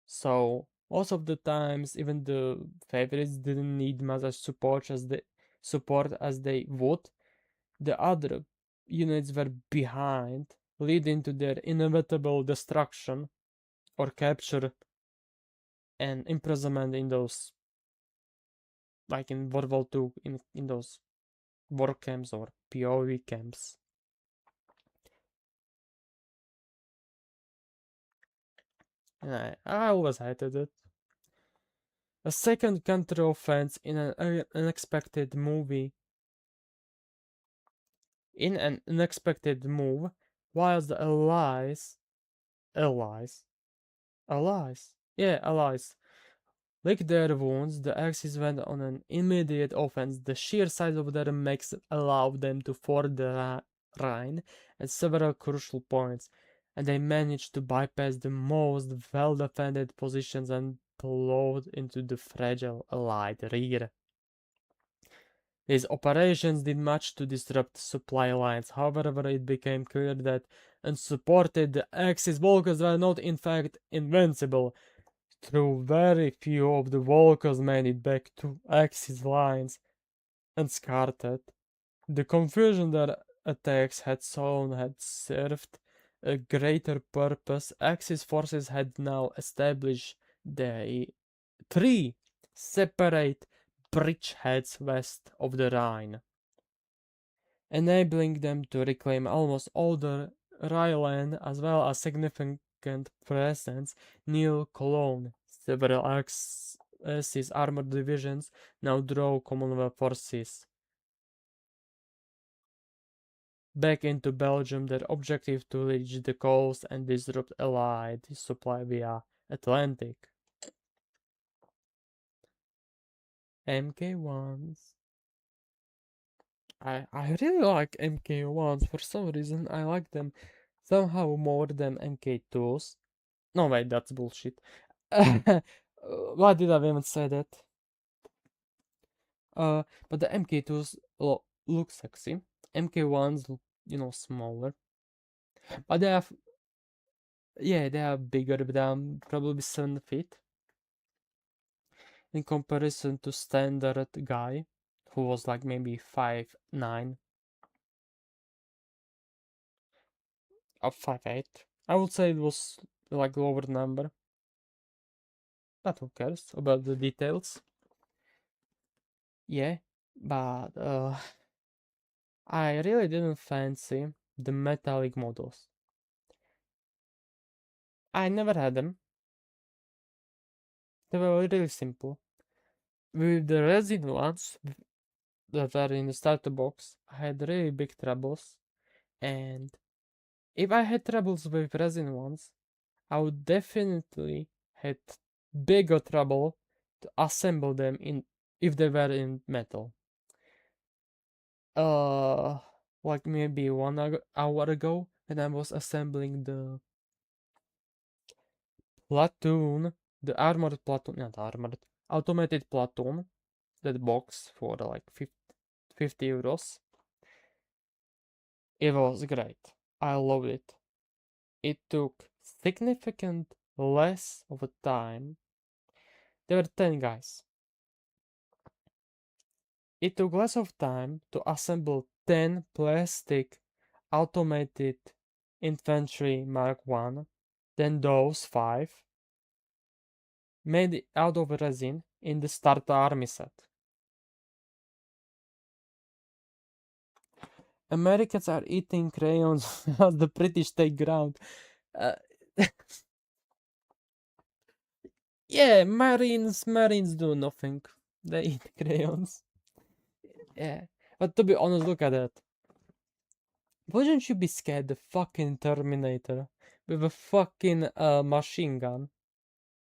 S1: So most of the times, even the favorites didn't need much support as they would. The other units were behind, leading to their inevitable destruction or capture and imprisonment in those, like in World War II, in those war camps or POV camps. And I always hated it. A second counter offense in an unexpected movie. In an unexpected move, whilst the allies, allies, lick their wounds, the Axis went on an immediate offense. The sheer size of their mechs allowed them to ford the Rhine at several crucial points, and they managed to bypass the most well-defended positions and plowed into the fragile Allied rear. These operations did much to disrupt supply lines. However, it became clear that unsupported, the Axis Volkers were not in fact invincible. Through very few of the Volkers made it back to Axis lines unscarred. The confusion their attacks had sown had served a greater purpose. Axis forces had now established the three separate bridgeheads west of the Rhine, enabling them to reclaim almost all the Rhineland as well as significant presence near Cologne. Several Axis armored divisions now draw Commonwealth forces back into Belgium, their objective to reach the coast and disrupt Allied supply via Atlantic. MK1s. I really like MK1s. For some reason, I like them somehow more than MK2s. No, wait, that's bullshit. Why did I even say that? But the MK2s look sexy. MK1s look, smaller. But they have, yeah, they are bigger than probably 7 feet. In comparison to standard guy, who was like maybe 5'9" or 5'8". I would say it was like lower number. But who cares about the details? Yeah, but I really didn't fancy the metallic models. I never had them. They were really simple. With the resin ones that were in the starter box, I had really big troubles. And if I had troubles with resin ones, I would definitely had bigger trouble to assemble them in if they were in metal. Like maybe 1 hour ago, when I was assembling the platoon, the armored platoon, not armored, automated platoon, that box for like 50 euros. It was great. I loved it. It took significant less of a time. There were 10 guys. It took less of time to assemble 10 plastic automated infantry Mark 1 than those 5 made out of resin in the starter army set. Americans are eating crayons as the British take ground. Uh, yeah, Marines do nothing. They eat crayons. Yeah, but to be honest, look at that. Wouldn't you be scared the fucking Terminator with a fucking machine gun?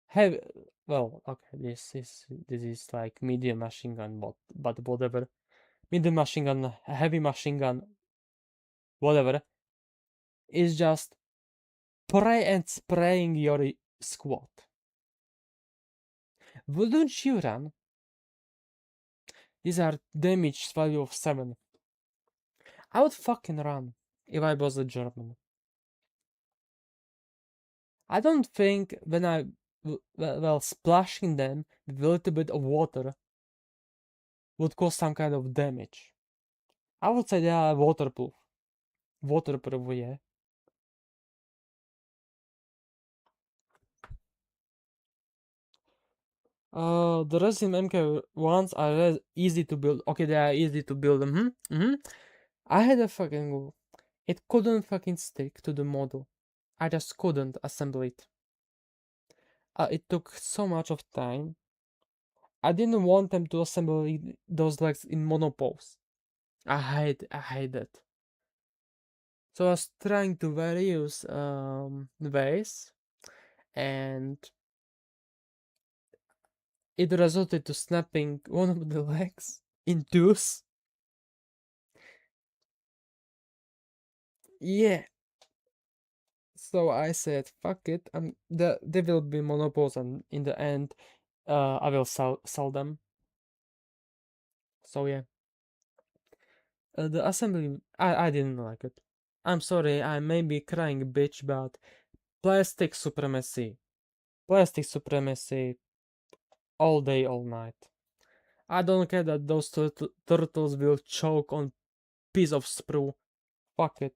S1: Have well, okay, this is like medium machine gun, but whatever. Medium machine gun, heavy machine gun, whatever. Is just pray and spraying your squad. Wouldn't you run? These are damage value of 7. I would fucking run if I was a German. I don't think when well, splashing them with a little bit of water would cause some kind of damage. I would say they are waterproof. Waterproof, yeah. The resin MK1s are easy to build. Okay, they are easy to build. I had a fucking. It couldn't fucking stick to the model. I just couldn't assemble it. It took so much of time. I didn't want them to assemble those legs in monopose. I hate that. So I was trying to various ways, and it resulted to snapping one of the legs in twos. Yeah. So I said, "Fuck it." They will be monopose, and in the end, I will sell them. So yeah, the assembly, I didn't like it. I'm sorry, I may be crying bitch, but plastic supremacy, plastic supremacy, all day, all night. I don't care that those turtles will choke on piece of sprue. Fuck it.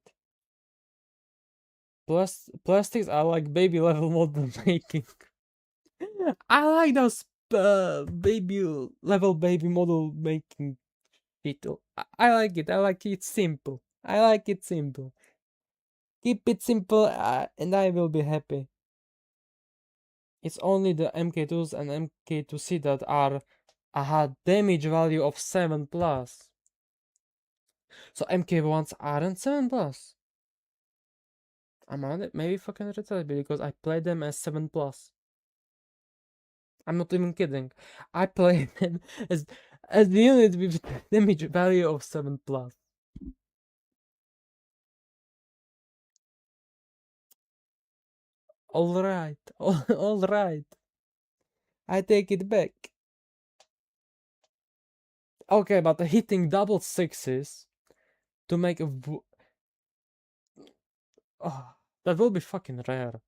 S1: Plastics are like baby level model making. I like those baby level baby model making shit. I like it. I like it simple. I like it simple. Keep it simple, and I will be happy. It's only the MK2s and MK2C that are a had damage value of 7 plus. So MK1s aren't 7 plus. I'm on it. Maybe fucking retarded because I played them as 7 plus. I'm not even kidding. I played them as the unit with damage value of 7 plus. Alright, alright. I take it back. Okay, but hitting double sixes to make a. That will be fucking rare.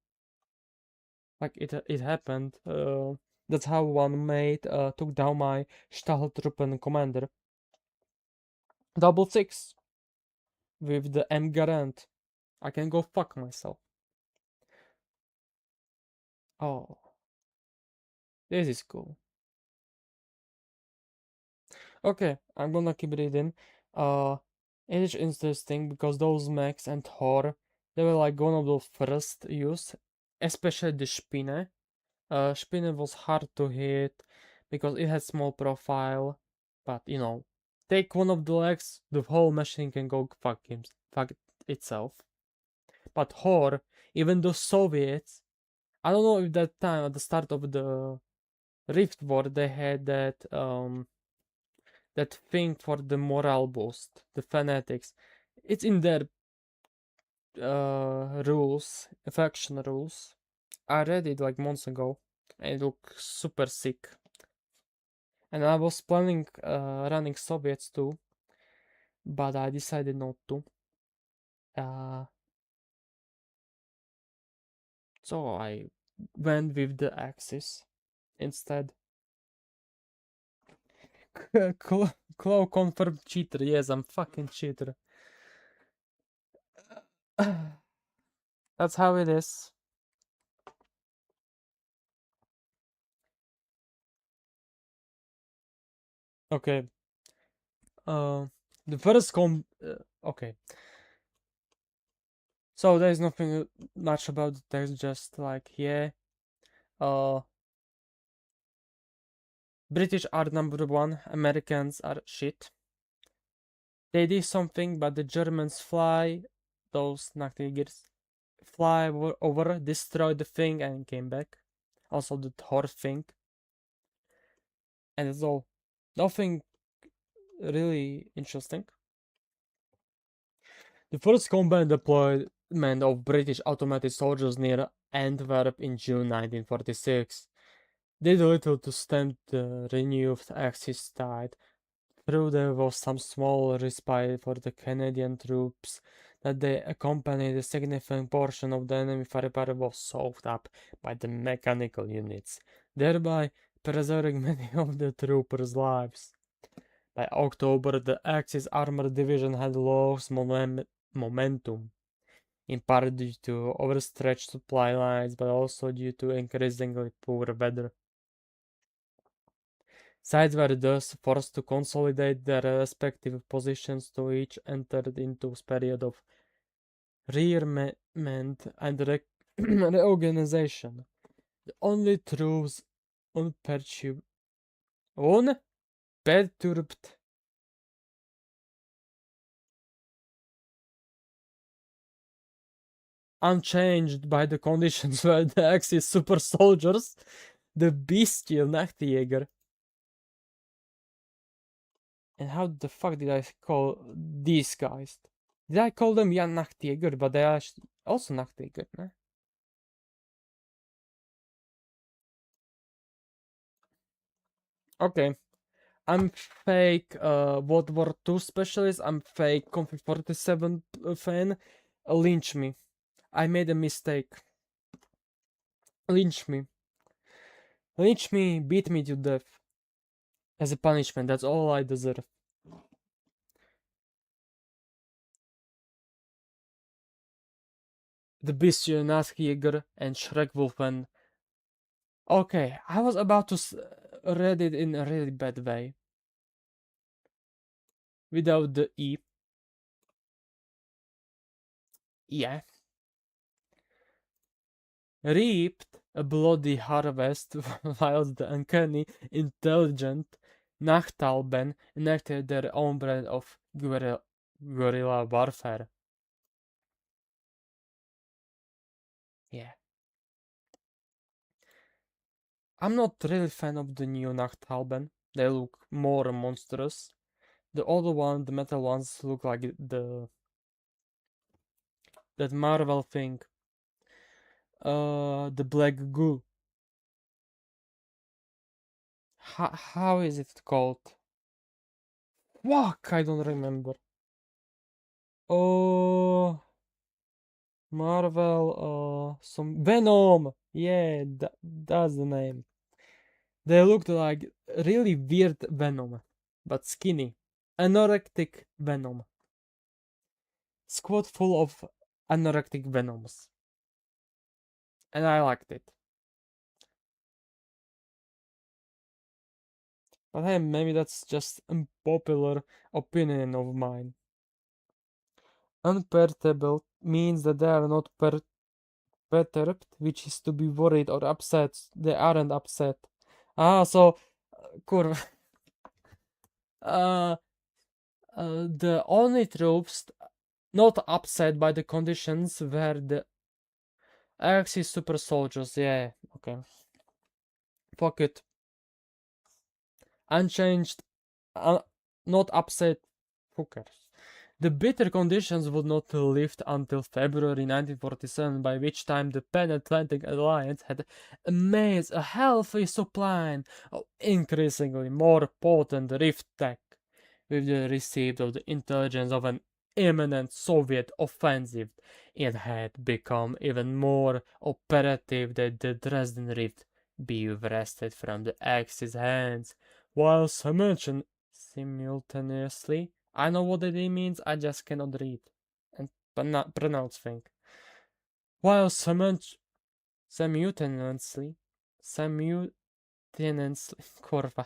S1: Like it happened. That's how one mate took down my Stahltruppen commander. Double six with the M Garant. I can go fuck myself. Oh, this is cool. Okay, I'm gonna keep reading. Uh, it is interesting because those mechs and Thor, they were like one of the first used, especially the Spinne. Spinne was hard to hit because it had small profile, but you know, take one of the legs, the whole machine can go fuck itself. But Thor, even the Soviets, I don't know if that time at the start of the Rift War they had that thing for the morale boost, the fanatics. It's in their rules, faction rules. I read it like months ago, and it looks super sick. And I was planning running Soviets too, but I decided not to. Uh, so I went with the Axis instead. Claw confirmed cheater. Yes, I'm fucking cheater. That's how it is. Okay. The first okay. So there's nothing much about the text. Just like yeah. Uh, British are number one. Americans are shit. They did something, but the Germans fly. Those Nachtigers fly over, destroy the thing, and came back. Also the Thor thing, and it's all. Nothing really interesting. The first combat deployment of British automated soldiers near Antwerp in June 1946 did little to stem the renewed Axis tide. Though there was some small respite for the Canadian troops, that they accompanied a significant portion of the enemy firepower was soaked up by the mechanical units, thereby preserving many of the troopers' lives. By October, the Axis Armored Division had lost momentum, in part due to overstretched supply lines, but also due to increasingly poor weather. Sides were thus forced to consolidate their respective positions to each entered into a period of rearmament and reorganization. The only truth unperturbed Unperturbed. Unchanged by the conditions where the Axis super soldiers, the bestial Nachtjäger. And how the fuck did I call these guys? Did I call them Jan Nachtjäger? But they are also Nachtjäger, no? Okay. I'm fake World War II specialist. I'm fake Config 47 fan. Lynch me. I made a mistake. Lynch me. Lynch me, beat me to death. As a punishment, that's all I deserve. The Bestial Nachtjäger and Schreckwolfen. Okay, I was about to read it in a really bad way. Without the E. Yeah. Reaped a bloody harvest whilst the uncanny, intelligent Nachtalben enacted their own brand of guerrilla warfare. Yeah. I'm not really fan of the new Nachtalben. They look more monstrous. The older one, the metal ones, look like that Marvel thing. The black goo. How is it called? Fuck, I don't remember. Oh, Marvel, some Venom. Yeah, that's the name. They looked like really weird Venom, but skinny. Anorectic Venom. Squad full of anorectic Venoms. And I liked it. But hey, maybe that's just unpopular opinion of mine. Unperturbed means that they are not perturbed, which is to be worried or upset. They aren't upset. So, kurwa. Uh, the only troops not upset by the conditions were the Axis super soldiers. Yeah, okay. Fuck it. Unchanged, not upset. Who cares? The bitter conditions would not lift until February 1947, by which time the Pan-Atlantic Alliance had amassed a healthy supply of increasingly more potent rift tech, with the receipt of the intelligence of an imminent Soviet offensive. It had become even more operative that the Dresden Rift be wrested from the Axis hands, while simultaneously, I know what it means, I just cannot read and pronounce things. While simultaneously, kurwa,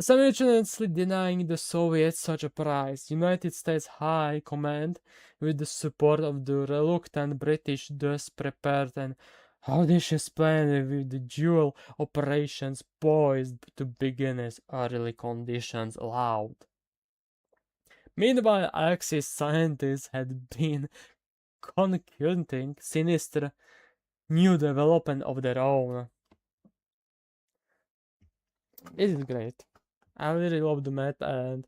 S1: simultaneously denying the Soviets such a prize, United States High Command, with the support of the reluctant British, thus prepared an audacious plan with the dual operations poised to begin as early conditions allowed. Meanwhile, Axis scientists had been concocting sinister new development of their own. It is great. I really love the map, and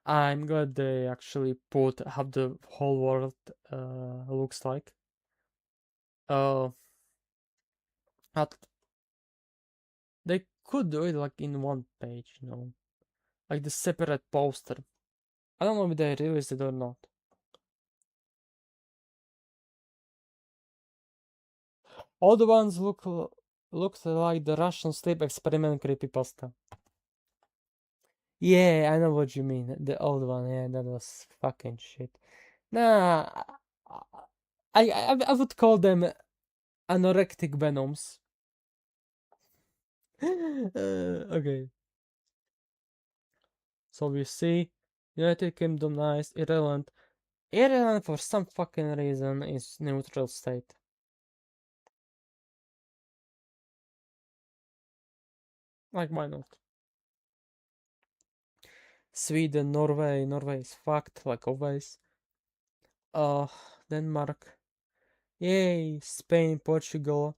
S1: I'm glad they actually put how the whole world looks like. But they could do it like in one page, like the separate poster. I don't know if they released it or not. All the ones looks like the Russian sleep experiment creepypasta. Yeah, I know what you mean. The old one, yeah, that was fucking shit. Nah, I would call them anorectic venoms. Okay. So we see United Kingdom nice, Ireland. Ireland for some fucking reason is neutral state. Like why not? Sweden, Norway. Norway is fucked, like always. Denmark. Yay, Spain, Portugal.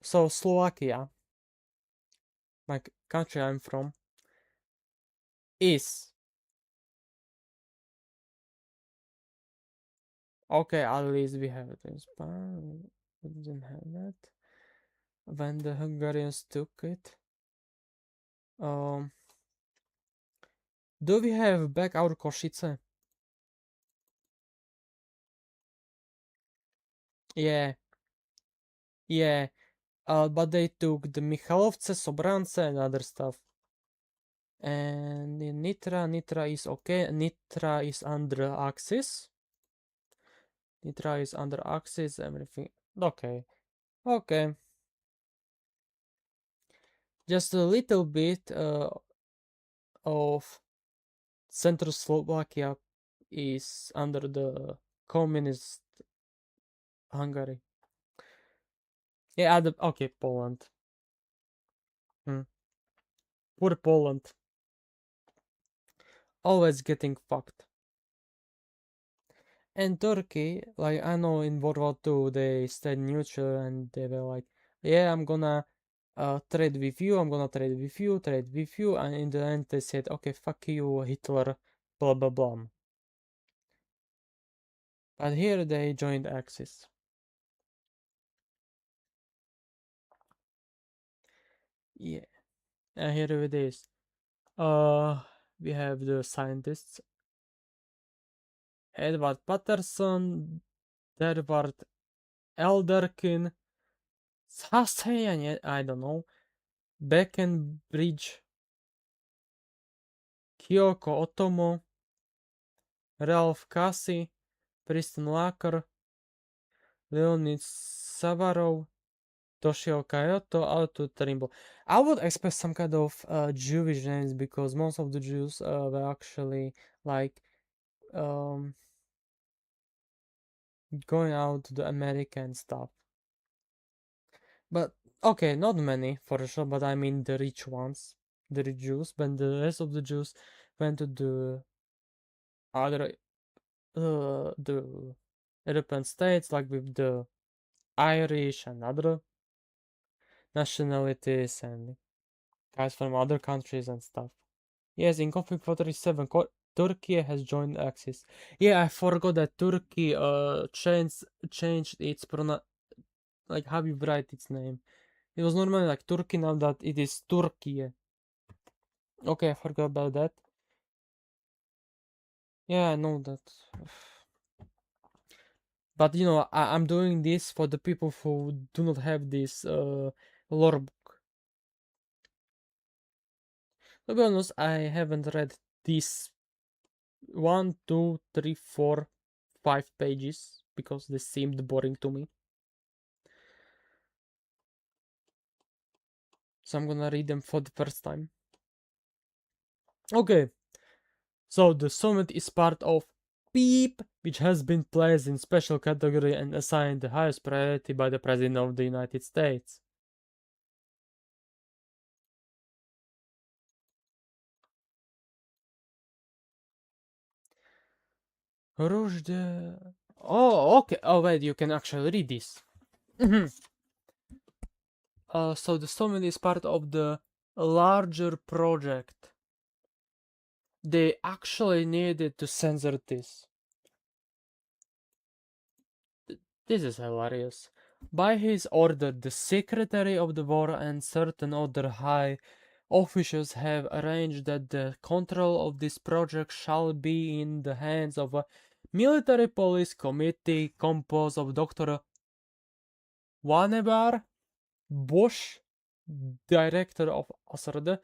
S1: So Slovakia, my country I'm from, is okay. At least we have it in Spain. We didn't have that when the Hungarians took it. Do we have back our Košice? Yeah, yeah. But they took the Michalovce, Sobrance, and other stuff. And in Nitra is okay. Nitra is under Axis. Nitra is under Axis. Everything okay. Okay. Just a little bit of Central Slovakia is under the communist Hungary. Yeah, okay, Poland. Poor Poland. Always getting fucked. And Turkey, like I know in World War II they stayed neutral and they were like, yeah, I'm gonna trade with you, I'm gonna trade with you, and in the end they said, okay, fuck you, Hitler, blah blah blah. But here they joined Axis. Yeah, and here it is. We have the scientists Edward Patterson, Edward Elderkin, Sasay, I don't know, Beckenbridge, Kyoko Otomo, Ralph Casey, Preston Lacker, Leonid Savarov, Toshio Kyoto, Alto Trimble. I would expect some kind of Jewish names because most of the Jews were actually like going out to the American stuff. But okay, not many for sure, but I mean the rich ones, the rich Jews, but the rest of the Jews went to the other the European states, like with the Irish and other nationalities and guys from other countries and stuff. Yes, in conflict 47, Turkey has joined Axis. Yeah, I forgot that Turkey changed its like how you write its name. It was normally like Turkey, now that it is Turkey. Okay, I forgot about that. Yeah, I know that. But you know, I'm doing this for the people who do not have this lore book. To be honest, I haven't read these 1, 2, 3, 4, 5 pages because they seemed boring to me. So I'm gonna read them for the first time. Okay, so the summit is part of PEEP, which has been placed in special category and assigned the highest priority by the President of the United States. Oh, okay. Oh, wait, you can actually read this. So the summit is part of the larger project. They actually needed to censor this. This is hilarious. By his order, the Secretary of the War and certain other high officials have arranged that the control of this project shall be in the hands of a military police committee composed of Dr. Wanebar Bush, director of Asrd,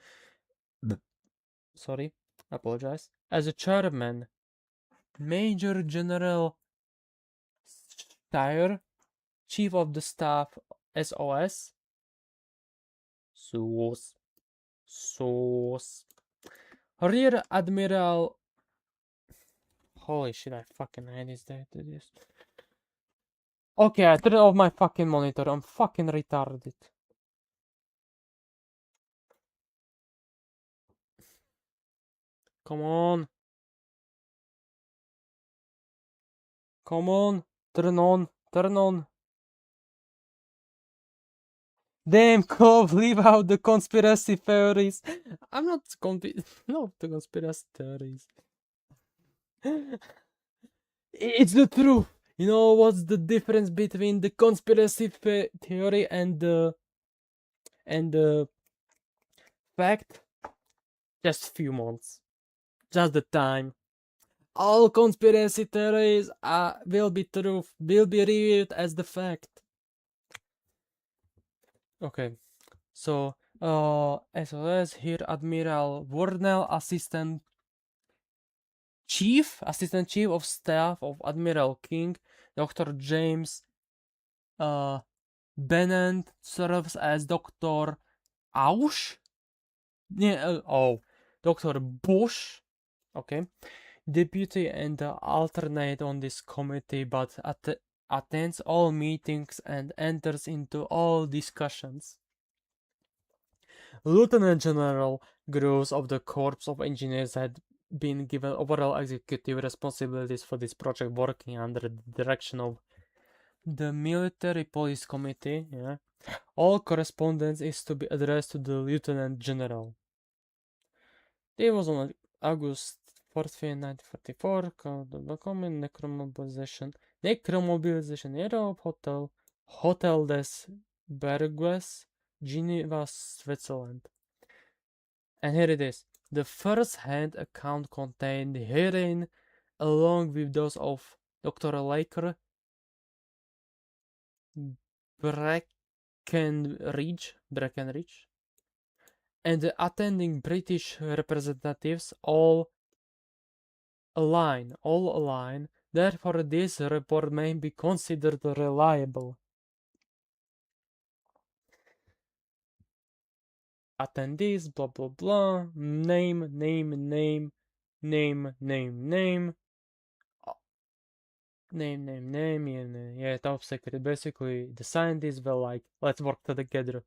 S1: sorry, apologize, as a chairman, Major General Steyer, Chief of the Staff, SOS, SOS, Rear Admiral, holy shit, I fucking hate this. Okay, I turned off my fucking monitor, I'm fucking retarded. Come on. Come on. Turn on. Turn on. Damn, Cove, leave out the conspiracy theories. I'm not no, the conspiracy theories. It's the truth. You know what's the difference between the conspiracy theory and the fact? Just few months. Just the time. All conspiracy theories will be truth, will be reviewed as the fact. Okay, so SOS here, Admiral Warnell, Assistant Chief of Staff of Admiral King, Dr. James Bennett serves as Dr. Ausch? Yeah, Dr. Bush, okay, deputy and alternate on this committee, but attends all meetings and enters into all discussions. Lieutenant General Gross of the Corps of Engineers had been given overall executive responsibilities for this project, working under the direction of the Military Police Committee. Yeah. All correspondence is to be addressed to the Lieutenant General. It was on August 4th, 1944, called the document Necromobilization Europe Hotel des Bergues, Geneva, Switzerland. And here it is. The first-hand account contained herein, along with those of Dr. Laker, Breckenridge, and the attending British representatives, all align. Therefore, this report may be considered reliable. Attendees, blah blah blah, name, yeah, top secret. Basically, the scientists were like, let's work together.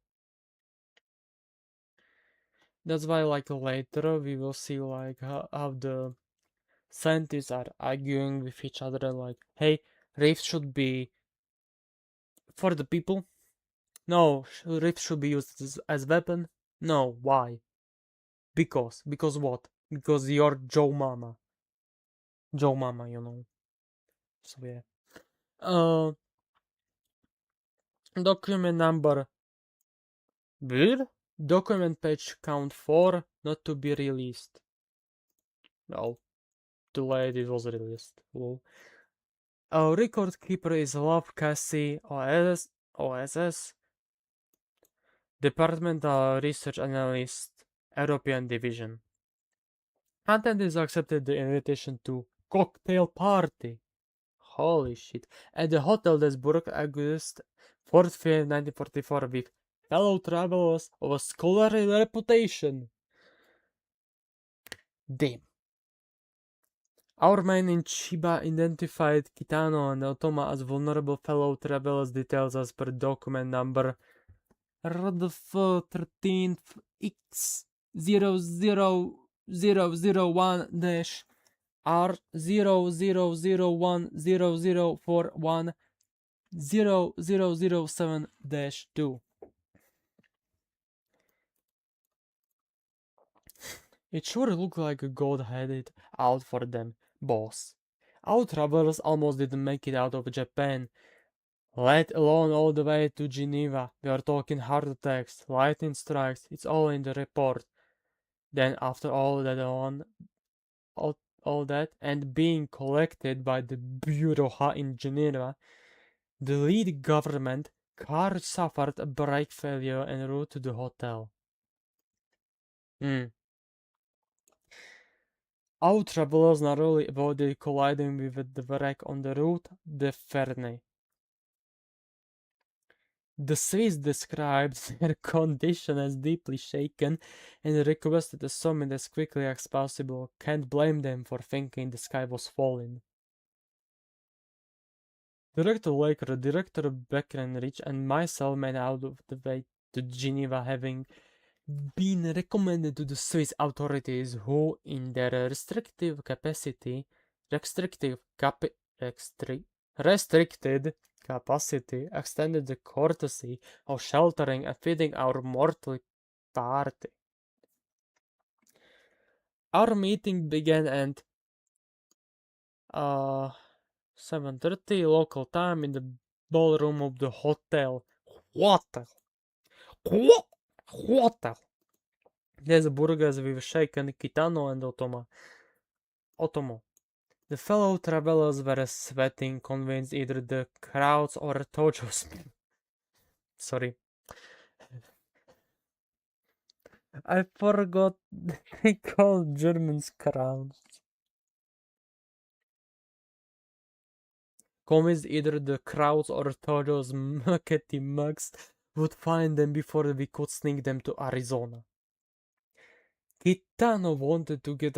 S1: That's why, like, later we will see, like, how the scientists are arguing with each other, like, hey, rifts should be for the people. No, rifts should be used as weapon. No, why? Because what? Because you're Joe Mama, you know. So yeah. Document number. Document page count 4, not to be released. Well, too late, it was released. Lol. Our record keeper is Love Cassie, OSS, Departmental Research Analyst, European Division. Attendees accepted the invitation to cocktail party. Holy shit. At the Hotel des Burg, August 4th, 1944, with fellow travelers of a scholarly reputation. Damn. Our men in Chiba identified Kitano and Otoma as vulnerable fellow travelers, details as per document number RDF 13X000100410007-2. It sure looked like God had it out for them, boss. Our travelers almost didn't make it out of Japan, let alone all the way to Geneva. We are talking heart attacks, lightning strikes, it's all in the report. Then after all that and being collected by the Bureau in Geneva, the lead government car suffered a brake failure en route to the hotel. Our travelers narrowly avoided colliding with the wreck on the route de Ferney. The Swiss described their condition as deeply shaken and requested a summit as quickly as possible. Can't blame them for thinking the sky was falling. Director Laker, Director Breckenridge, and myself made out of the way to Geneva, having been recommended to the Swiss authorities who, in their restrictive capacity, restrictive capi- restri- restricted capacity, extended the courtesy of sheltering and feeding our mortal party. Our meeting began at 7:30 local time in the ballroom of the hotel. Hotel. Hotel. There's burgers with shaken Kitano and Otomo. The fellow travelers were sweating, convinced either the crowds or Tojo's. Sorry. I forgot they call Germans crowds. Convinced either the crowds or Tojo's muckety mugs would find them before we could sneak them to Arizona. Kitano wanted to get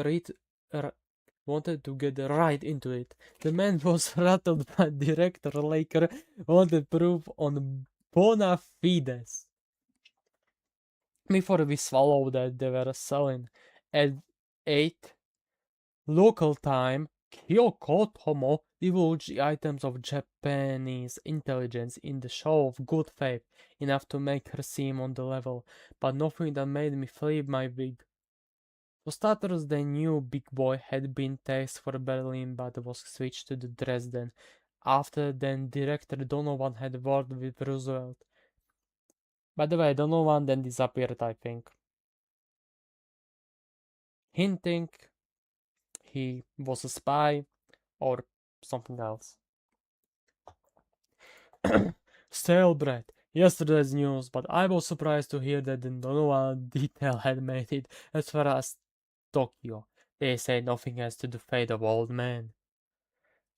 S1: right into it. The man was rattled by Director Laker wanted proof on bona fides. Before we swallowed that they were selling at 8 local time, Kyoko Tomo divulged the items of Japanese intelligence in the show of good faith, enough to make her seem on the level, but nothing that made me flip my wig. For starters, they knew Big Boy had been tasked for Berlin but was switched to the Dresden. After then, Director Donovan had worked with Roosevelt. By the way, Donovan then disappeared, I think. Hinting he was a spy or something else. Stale bread. Yesterday's news, but I was surprised to hear that the Donovan detail had made it as far as Tokyo. They say nothing as to the fate of old man.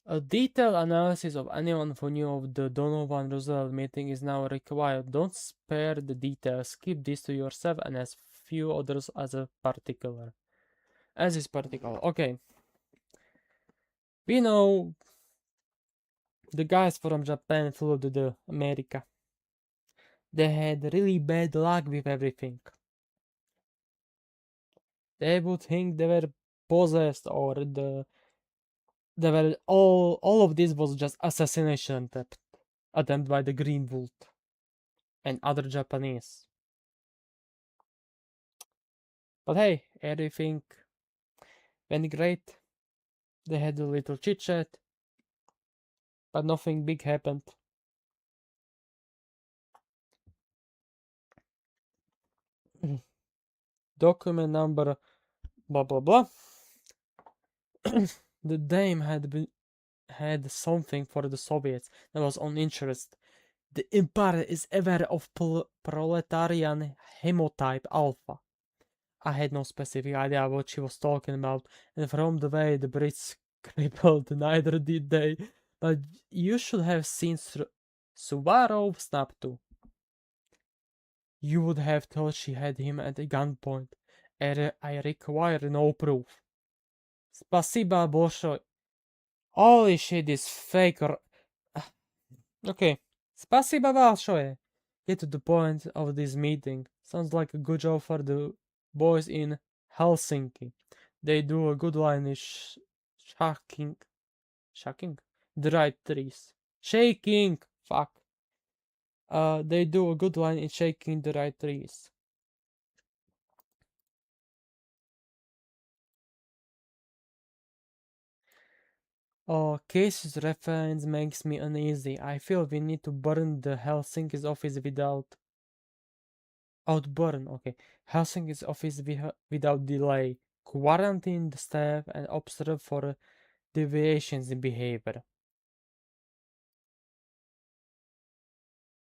S1: A detailed analysis of anyone who knew of the Donovan Roosevelt meeting is now required. Don't spare the details. Keep this to yourself and as few others as a particular. As is particular. Okay. We know the guys from Japan flew to the America. They had really bad luck with everything. They would think they were possessed or they were all of this was just assassination attempt by the Green Wolf and other Japanese. But hey, everything went great. They had a little chit chat, but nothing big happened. Document number blah blah blah. The dame had something for the Soviets that was on interest. The Empire is aware of proletarian hemotype alpha. I had no specific idea what she was talking about, and from the way the Brits scribbled, neither did they. But you should have seen Suvarov snap too. You would have thought she had him at gunpoint. I require no proof. Spasiba Bolshoi. Holy shit, this faker. Okay. Spasiba Bolshoi. Get to the point of this meeting. Sounds like a good job for the boys in Helsinki. They do a good line in shaking. Shaking? The right trees. Shaking! Fuck. They do a good line in shaking the right trees. Oh, Casey's reference makes me uneasy. I feel we need to burn the Helsinki's office outburn, okay. Helsinki's office without delay. Quarantine the staff and observe for deviations in behavior.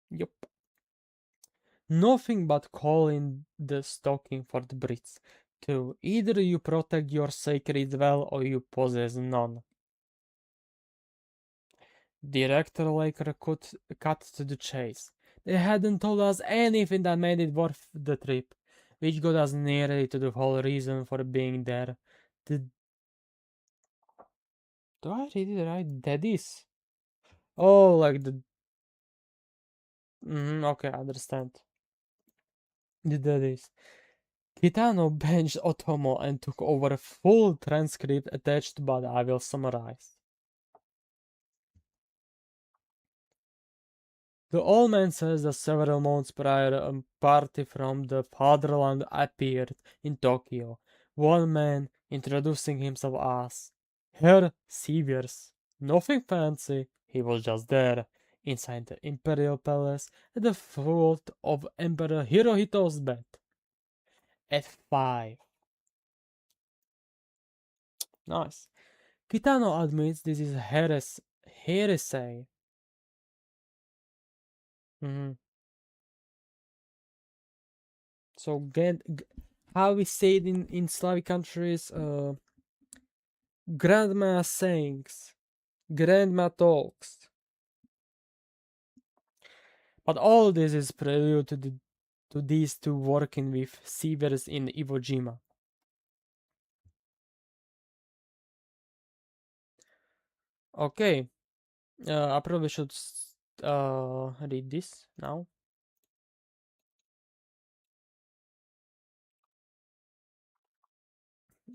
S1: Yup. Nothing but calling the stocking for the Brits. Too. Either you protect your sacred well or you possess none. Director Laker could cut to the chase. They hadn't told us anything that made it worth the trip, which got us nearly to the whole reason for being there. The... Do I read it right? Daddies? Oh, like the... okay, I understand. did this. Kitano benched Otomo and took over a full transcript attached, but I will summarize. The old man says that several months prior, a party from the fatherland appeared in Tokyo. One man introducing himself as Herr Sievers. Nothing fancy, he was just there, inside the imperial palace, at the foot of Emperor Hirohito's bed. At 5. Nice. Kitano admits this is heresy. Mhm. So, how we say it in Slavic countries, grandma sayings, grandma talks. But all this is prelude to these two working with Sievers in Iwo Jima. Okay, I probably should read this now.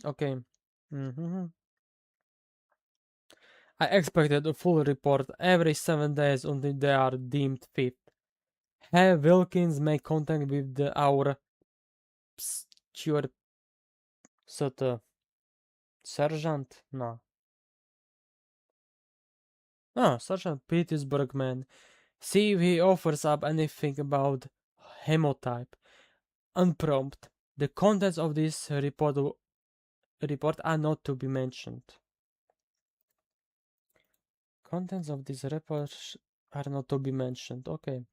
S1: Okay. I expected a full report every 7 days until they are deemed fit. Have Wilkins make contact with our steward, sergeant? No. Sergeant Petersburg man. See if he offers up anything about hemotype. Unprompted. The contents of this report are not to be mentioned. Contents of this report are not to be mentioned. Okay.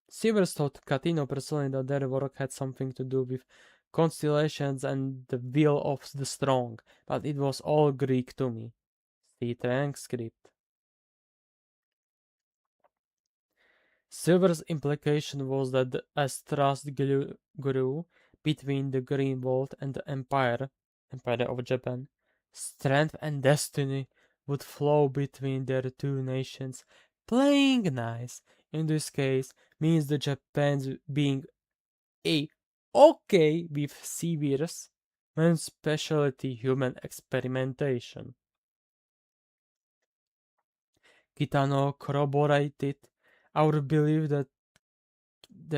S1: Sievers told Catino personally that their work had something to do with constellations and the will of the strong, but it was all Greek to me. See transcript. Silver's implication was that as trust grew between the Green World and the Empire of Japan, strength and destiny would flow between their two nations. Playing nice, in this case, means the Japan's being a okay with Sever's main specialty human experimentation. Kitano corroborated our belief that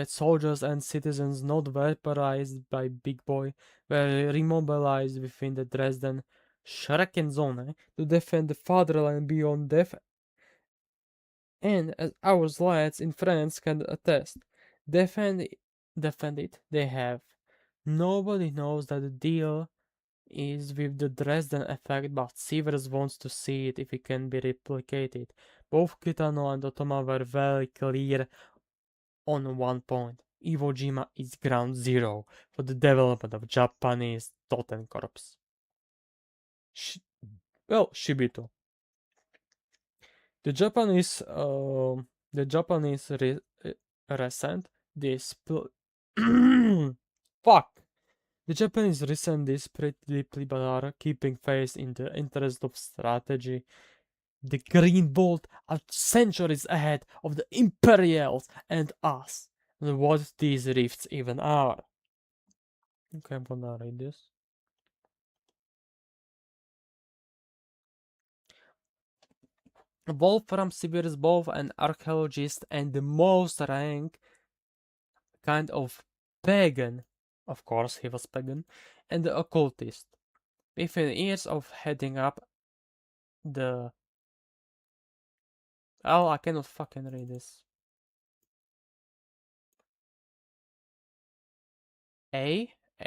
S1: soldiers and citizens not vaporized by Big Boy were remobilized within the Dresden Schrecken zone to defend the fatherland beyond death, and as our lads in France can attest, defend it they have. Nobody knows that the deal is with the Dresden effect, but Sievers wants to see it if it can be replicated. Both Kitano and Otoma were very clear on one point. Iwo Jima is ground zero for the development of Japanese Totenkorps. Shibito. The Japanese resent this. Fuck. The Japanese resent this pretty deeply, but are keeping faith in the interest of strategy. The Green Bolt are centuries ahead of the Imperials and us. And what these rifts even are. Okay, I'm gonna read this. Wolfram Sibir is both an archaeologist and the most rank kind of pagan. Of course, he was pagan, and the occultist. Within years of heading up the. Oh, I cannot fucking read this. AHNERD-B-E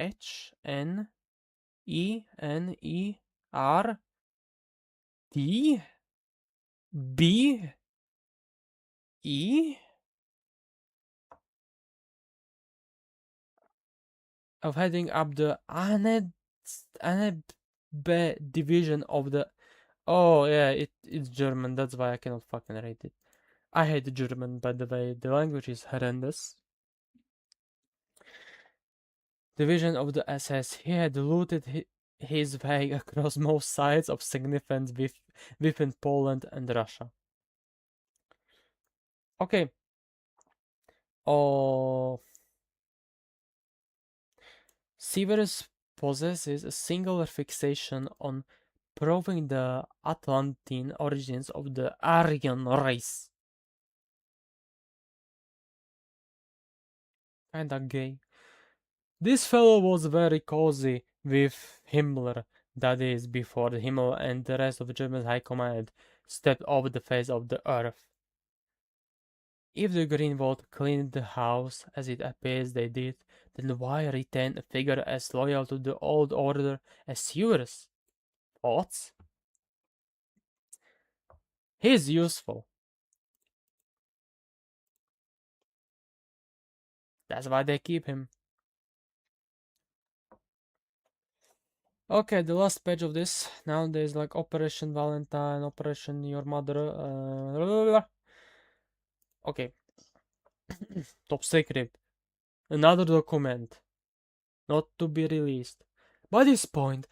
S1: of heading up the Aneb division of the. Oh yeah, it's German. That's why I cannot fucking read it. I hate German, by the way. The language is horrendous. Division of the SS. He had looted his way across most sites of significance within Poland and Russia. Okay. Oh, Severus possesses a singular fixation on proving the Atlantean origins of the Aryan race. Kinda gay. This fellow was very cozy with Himmler, that is, before Himmler and the rest of German high command stepped off the face of the earth. If the Greenwald cleaned the house, as it appears they did, then why retain a figure as loyal to the old order as yours? Thoughts? He's useful. That's why they keep him. Okay, the last page of this. Now there's like Operation Valentine, Operation Your Mother. Okay. Top secret. Another document. Not to be released. By this point,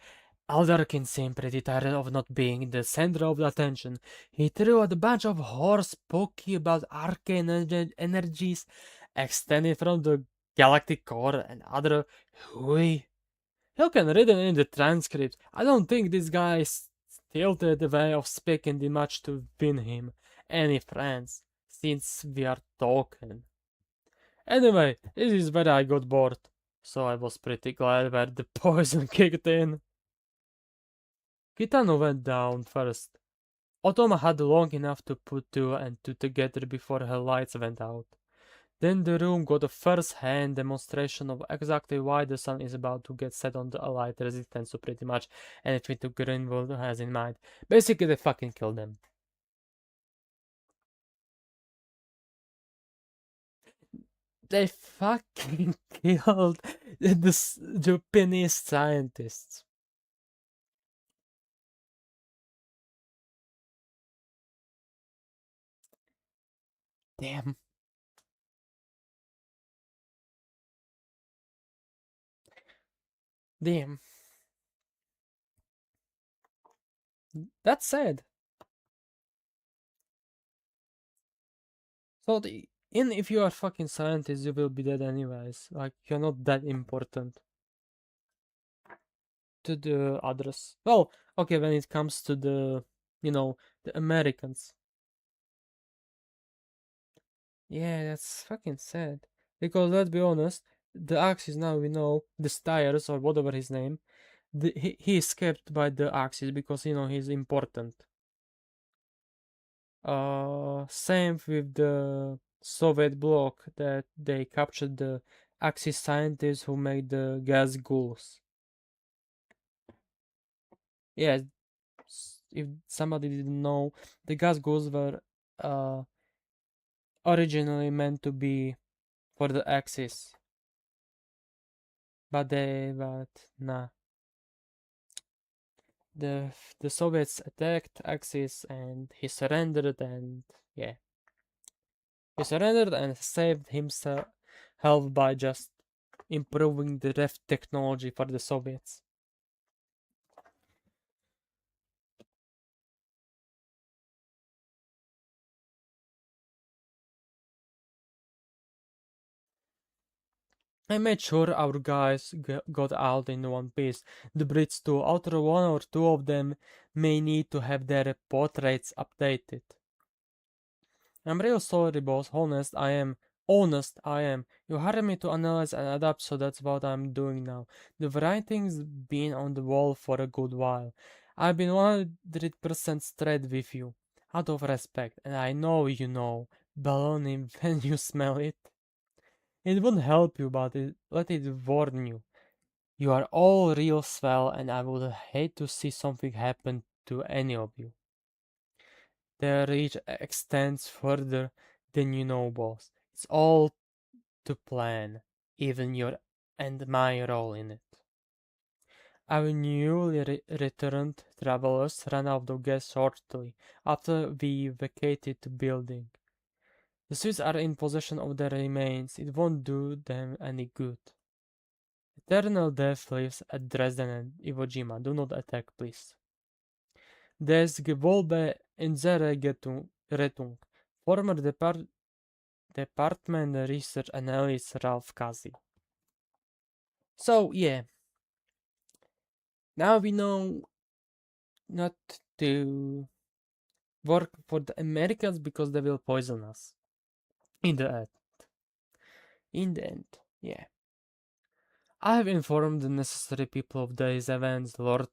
S1: Alderkin seemed pretty tired of not being the center of the attention. He threw out a bunch of horse pokey about arcane energies extending from the galactic core and other hooey. You can read it in the transcript. I don't think this guy tilted the way of speaking did much to win him any friends, since we are talking. Anyway, this is where I got bored, so I was pretty glad where the poison kicked in. Kitano went down first. Otoma had long enough to put two and two together before her lights went out. Then the room got a first-hand demonstration of exactly why the sun is about to get set on the light resistance to pretty much anything the Greenwood has in mind. Basically, they fucking killed them. They fucking killed the Japanese scientists. Damn. Damn. That's sad. So, if you are fucking scientist, you will be dead anyways. Like, you're not that important to the others. Well, okay, when it comes to the Americans. Yeah, that's fucking sad. Because let's be honest, the Axis now we know, the Styres or whatever his name, he is kept by the Axis because he's important. Same with the Soviet bloc that they captured the Axis scientists who made the gas ghouls. Yeah, if somebody didn't know, the gas ghouls were uh originally meant to be for the Axis, but nah. The Soviets attacked Axis and he surrendered and yeah. He surrendered and saved himself by just improving the ref technology for the Soviets. I made sure our guys got out in one piece. The Brits too, although one or two of them may need to have their portraits updated. I'm real sorry, boss. Honest, I am. You hired me to analyze and adapt, so that's what I'm doing now. The writing's been on the wall for a good while. I've been 100% straight with you, out of respect, and I know you know baloney when you smell it. It won't help you, but let it warn you. You are all real swell, and I would hate to see something happen to any of you. Their reach extends further than you know, boss. It's all to plan, even your and my role in it. Our newly returned travelers ran out of gas shortly after we vacated the building. The Swiss are in possession of their remains. It won't do them any good. Eternal death lives at Dresden and Iwo Jima. Do not attack, please. Des Gewölbe unsere Rettung. Former Department Research Analyst Ralph Kazi. So, yeah. Now we know not to work for the Americans because they will poison us. In the end. In the end, yeah. I have informed the necessary people of these events, Lord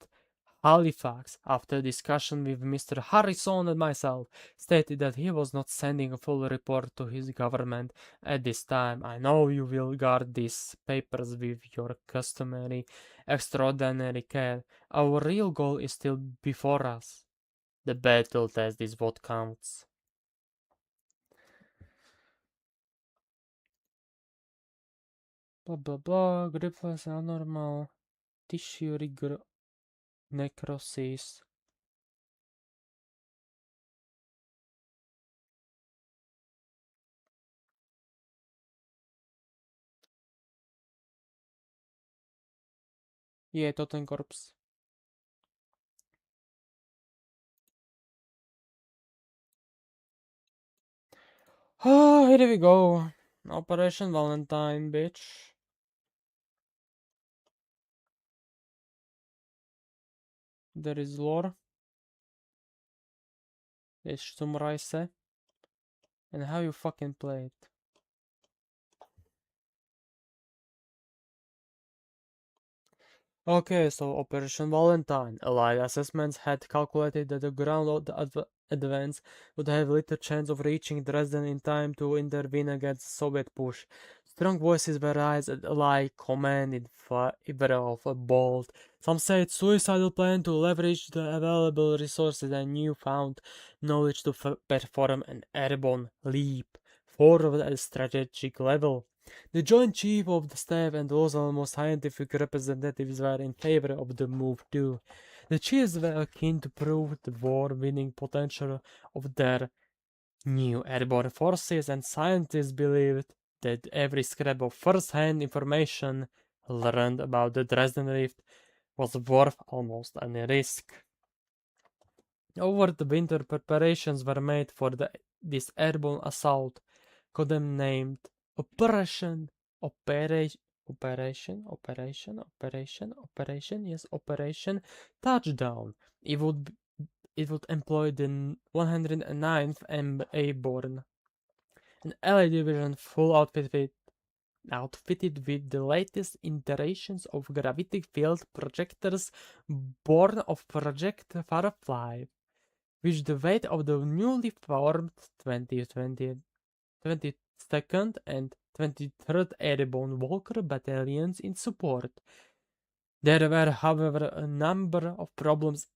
S1: Halifax, after discussion with Mr. Harrison and myself, stated that he was not sending a full report to his government at this time. I know you will guard these papers with your customary extraordinary care. Our real goal is still before us. The battle test is what counts. Blah blah blah, grippers are normal, tissue rigor necrosis. Yeah, Totenkorps. Oh, here we go. Operation Valentine, bitch. There is lore. There's summarize and how you fucking play it. Okay, so Operation Valentine. Allied assessments had calculated that the ground advance would have little chance of reaching Dresden in time to intervene against the Soviet push. Strong voices were raised at Allied command in favor of a bold, some said suicidal plan to leverage the available resources and newfound knowledge to perform an airborne leap forward at a strategic level. The Joint Chief of the Staff and Los Alamos scientific representatives were in favor of the move too. The chiefs were keen to prove the war-winning potential of their new airborne forces, and scientists believed that every scrap of first-hand information learned about the Dresden Rift was worth almost any risk. Over the winter, preparations were made for this airborne assault, codenamed Operation Touchdown. It would employ the 109th Airborne, an LA division full outfitted with the latest iterations of gravity field projectors born of Project Firefly, which the weight of the newly formed 22nd and 23rd Airborne Walker battalions in support. There were, however, a number of problems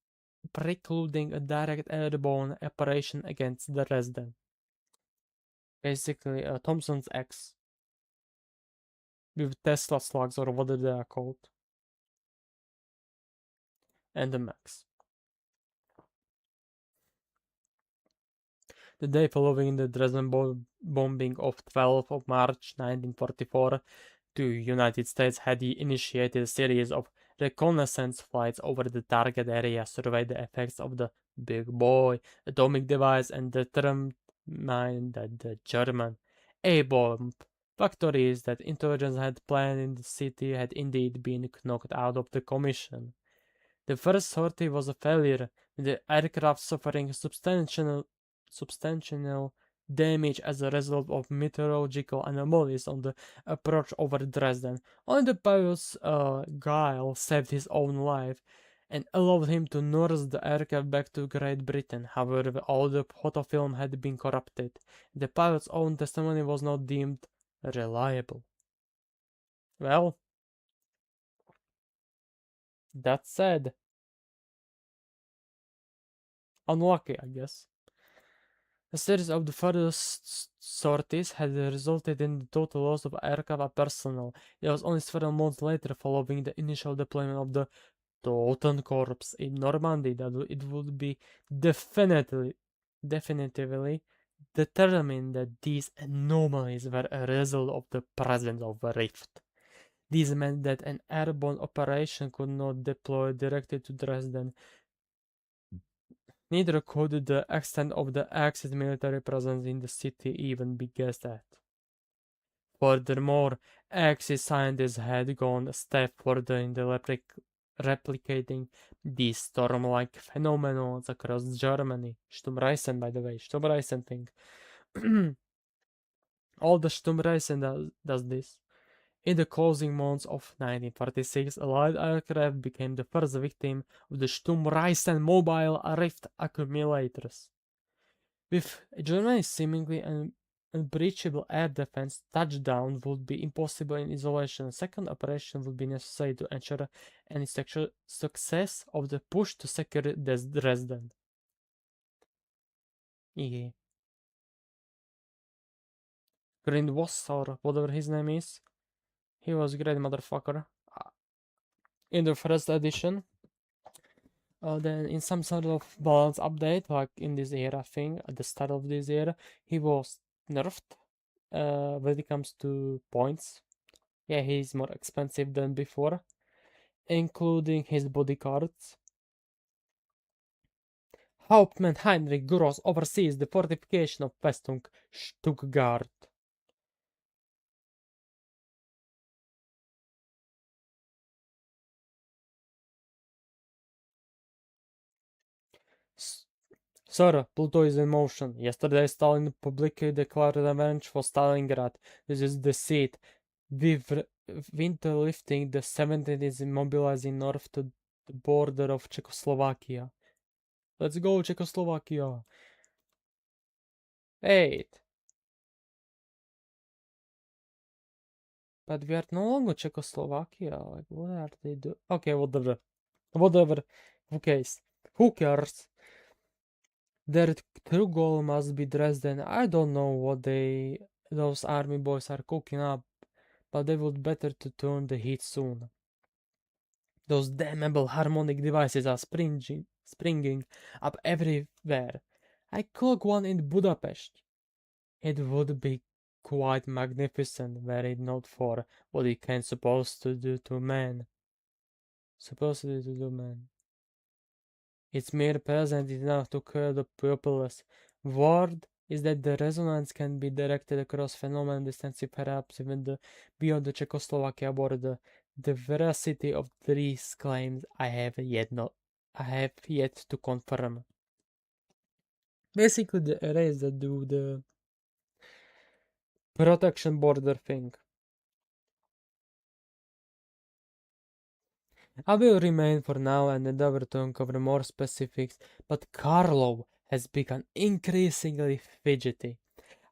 S1: precluding a direct airborne operation against the Dresden. Basically, Thompson's X with Tesla slugs or whatever they are called, and the Max. The day following the Dresden bombing of 12th of March 1944, the United States had initiated a series of reconnaissance flights over the target area, surveyed the effects of the Big Boy atomic device, and determined that the German A-bomb factories that intelligence had planned in the city had indeed been knocked out of the commission. The first sortie was a failure, with the aircraft suffering substantial damage as a result of meteorological anomalies on the approach over Dresden. Only the pilot's guile saved his own life and allowed him to nurse the aircraft back to Great Britain. However, all the photofilm had been corrupted. The pilot's own testimony was not deemed reliable. Well, that said, unlucky, I guess. A series of the further sorties had resulted in the total loss of aircraft personnel. It was only several months later, following the initial deployment of the Totenkorps in Normandy, that it would be definitively determined that these anomalies were a result of the presence of a rift. This meant that an airborne operation could not deploy directly to Dresden. Neither could the extent of the Axis military presence in the city even be guessed at. Furthermore, Axis scientists had gone a step further in the replicating these storm-like phenomena across Germany. Sturmreisen, by the way, Sturmreisen thing. All the Sturmreisen does this. In the closing months of 1946, Allied aircraft became the first victim of the Sturmreisen mobile rift accumulators. With Germany's seemingly unbreachable air defense, touchdown would be impossible in isolation. A second operation would be necessary to ensure any success of the push to secure Dresden. Yeah. Grindwas, or whatever his name is. He was a great motherfucker. In the first edition, then in some sort of balance update, like in this era thing, at the start of this era, he was nerfed when it comes to points. Yeah, he's more expensive than before, including his bodyguards. Hauptmann Heinrich Gross oversees the fortification of Festung Stuttgart. Sir, Pluto is in motion. Yesterday, Stalin publicly declared revenge for Stalingrad. This is the seat. With winter lifting, the 17th is mobilizing north to the border of Czechoslovakia. Let's go, Czechoslovakia. Wait. But we are no longer Czechoslovakia. Like, what are they doing? Okay, whatever. Whatever. Who cares? Who cares? Their true goal must be Dresden. I don't know what those army boys are cooking up, but they would better to turn the heat soon. Those damnable harmonic devices are springing up everywhere. I clocked one in Budapest. It would be quite magnificent were it not for what it can supposed to do to man. Supposedly to do man. Its mere presence is enough to kill the populace. Word is that the resonance can be directed across phenomenal distances, perhaps even beyond the Czechoslovakia border. The veracity of these claims I have yet to confirm. Basically, the arrays that do the protection border thing. I will remain for now and endeavor to uncover more specifics, but Carlo has become increasingly fidgety.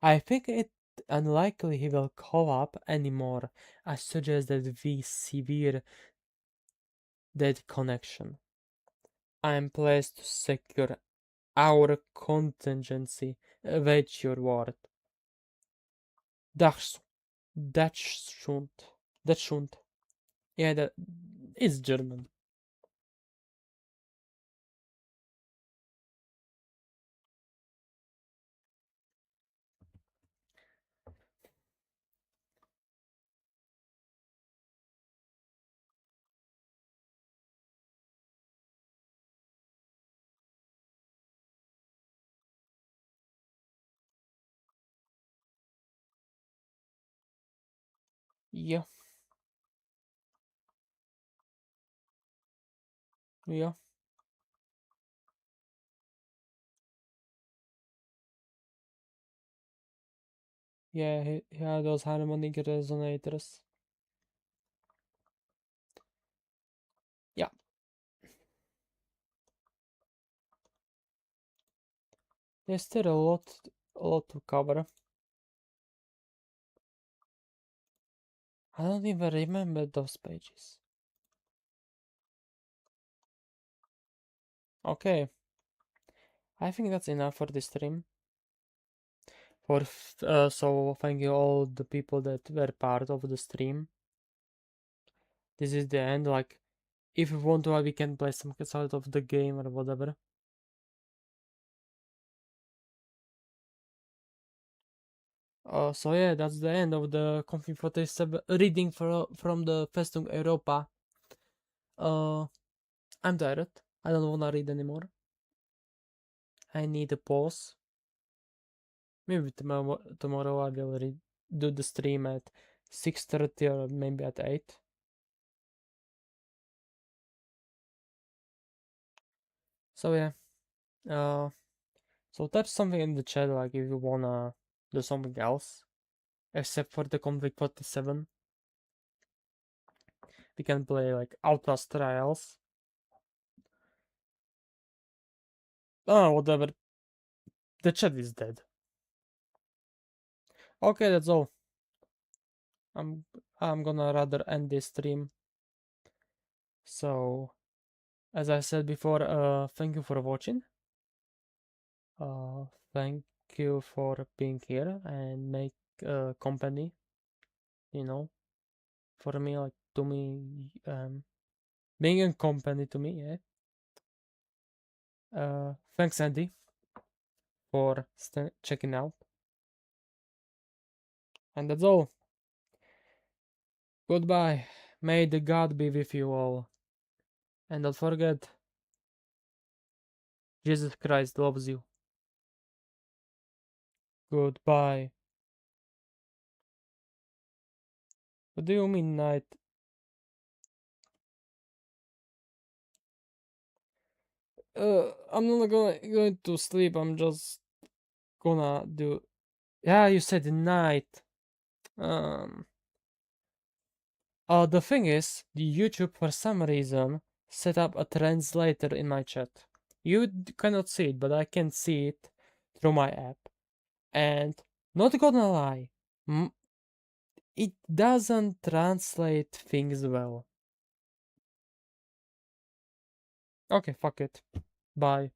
S1: I think it unlikely he will call up anymore. I suggest that we sever that connection. I am pleased to secure our contingency. Await your word. Das, das schon. Das schon. Yeah, that is German. Yeah, yeah, yeah, he had those harmonic resonators. Yeah, there's still a lot to cover. I don't even remember those pages. Okay, I think that's enough for this stream. So thank you all the people that were part of the stream. This is the end. Like, if you want to, we can play some sort of the game or whatever. So yeah, that's the end of the Config 47 reading from the Festung Europa. I'm tired. I don't wanna read anymore. I need a pause. Maybe tomorrow I will do the stream at 6:30 or maybe at 8. So yeah. So type something in the chat like if you wanna do something else. Except for the Config 47. We can play like Outlast Trials. Oh, whatever. The chat is dead. Okay, that's all. I'm gonna rather end this stream. So, as I said before, thank you for watching. Uh, thank you for being here and make company. You know, for me, like to me, being in company to me. Yeah. Thanks, Andy, for checking out. And that's all. Goodbye. May the God be with you all. And don't forget, Jesus Christ loves you. Goodbye. What do you mean night? I'm not going to sleep. I'm just gonna do. Yeah, you said night. Um. The thing is, the YouTube for some reason set up a translator in my chat. You cannot see it, but I can see it through my app. And not gonna lie, it doesn't translate things well. Okay, fuck it. Bye.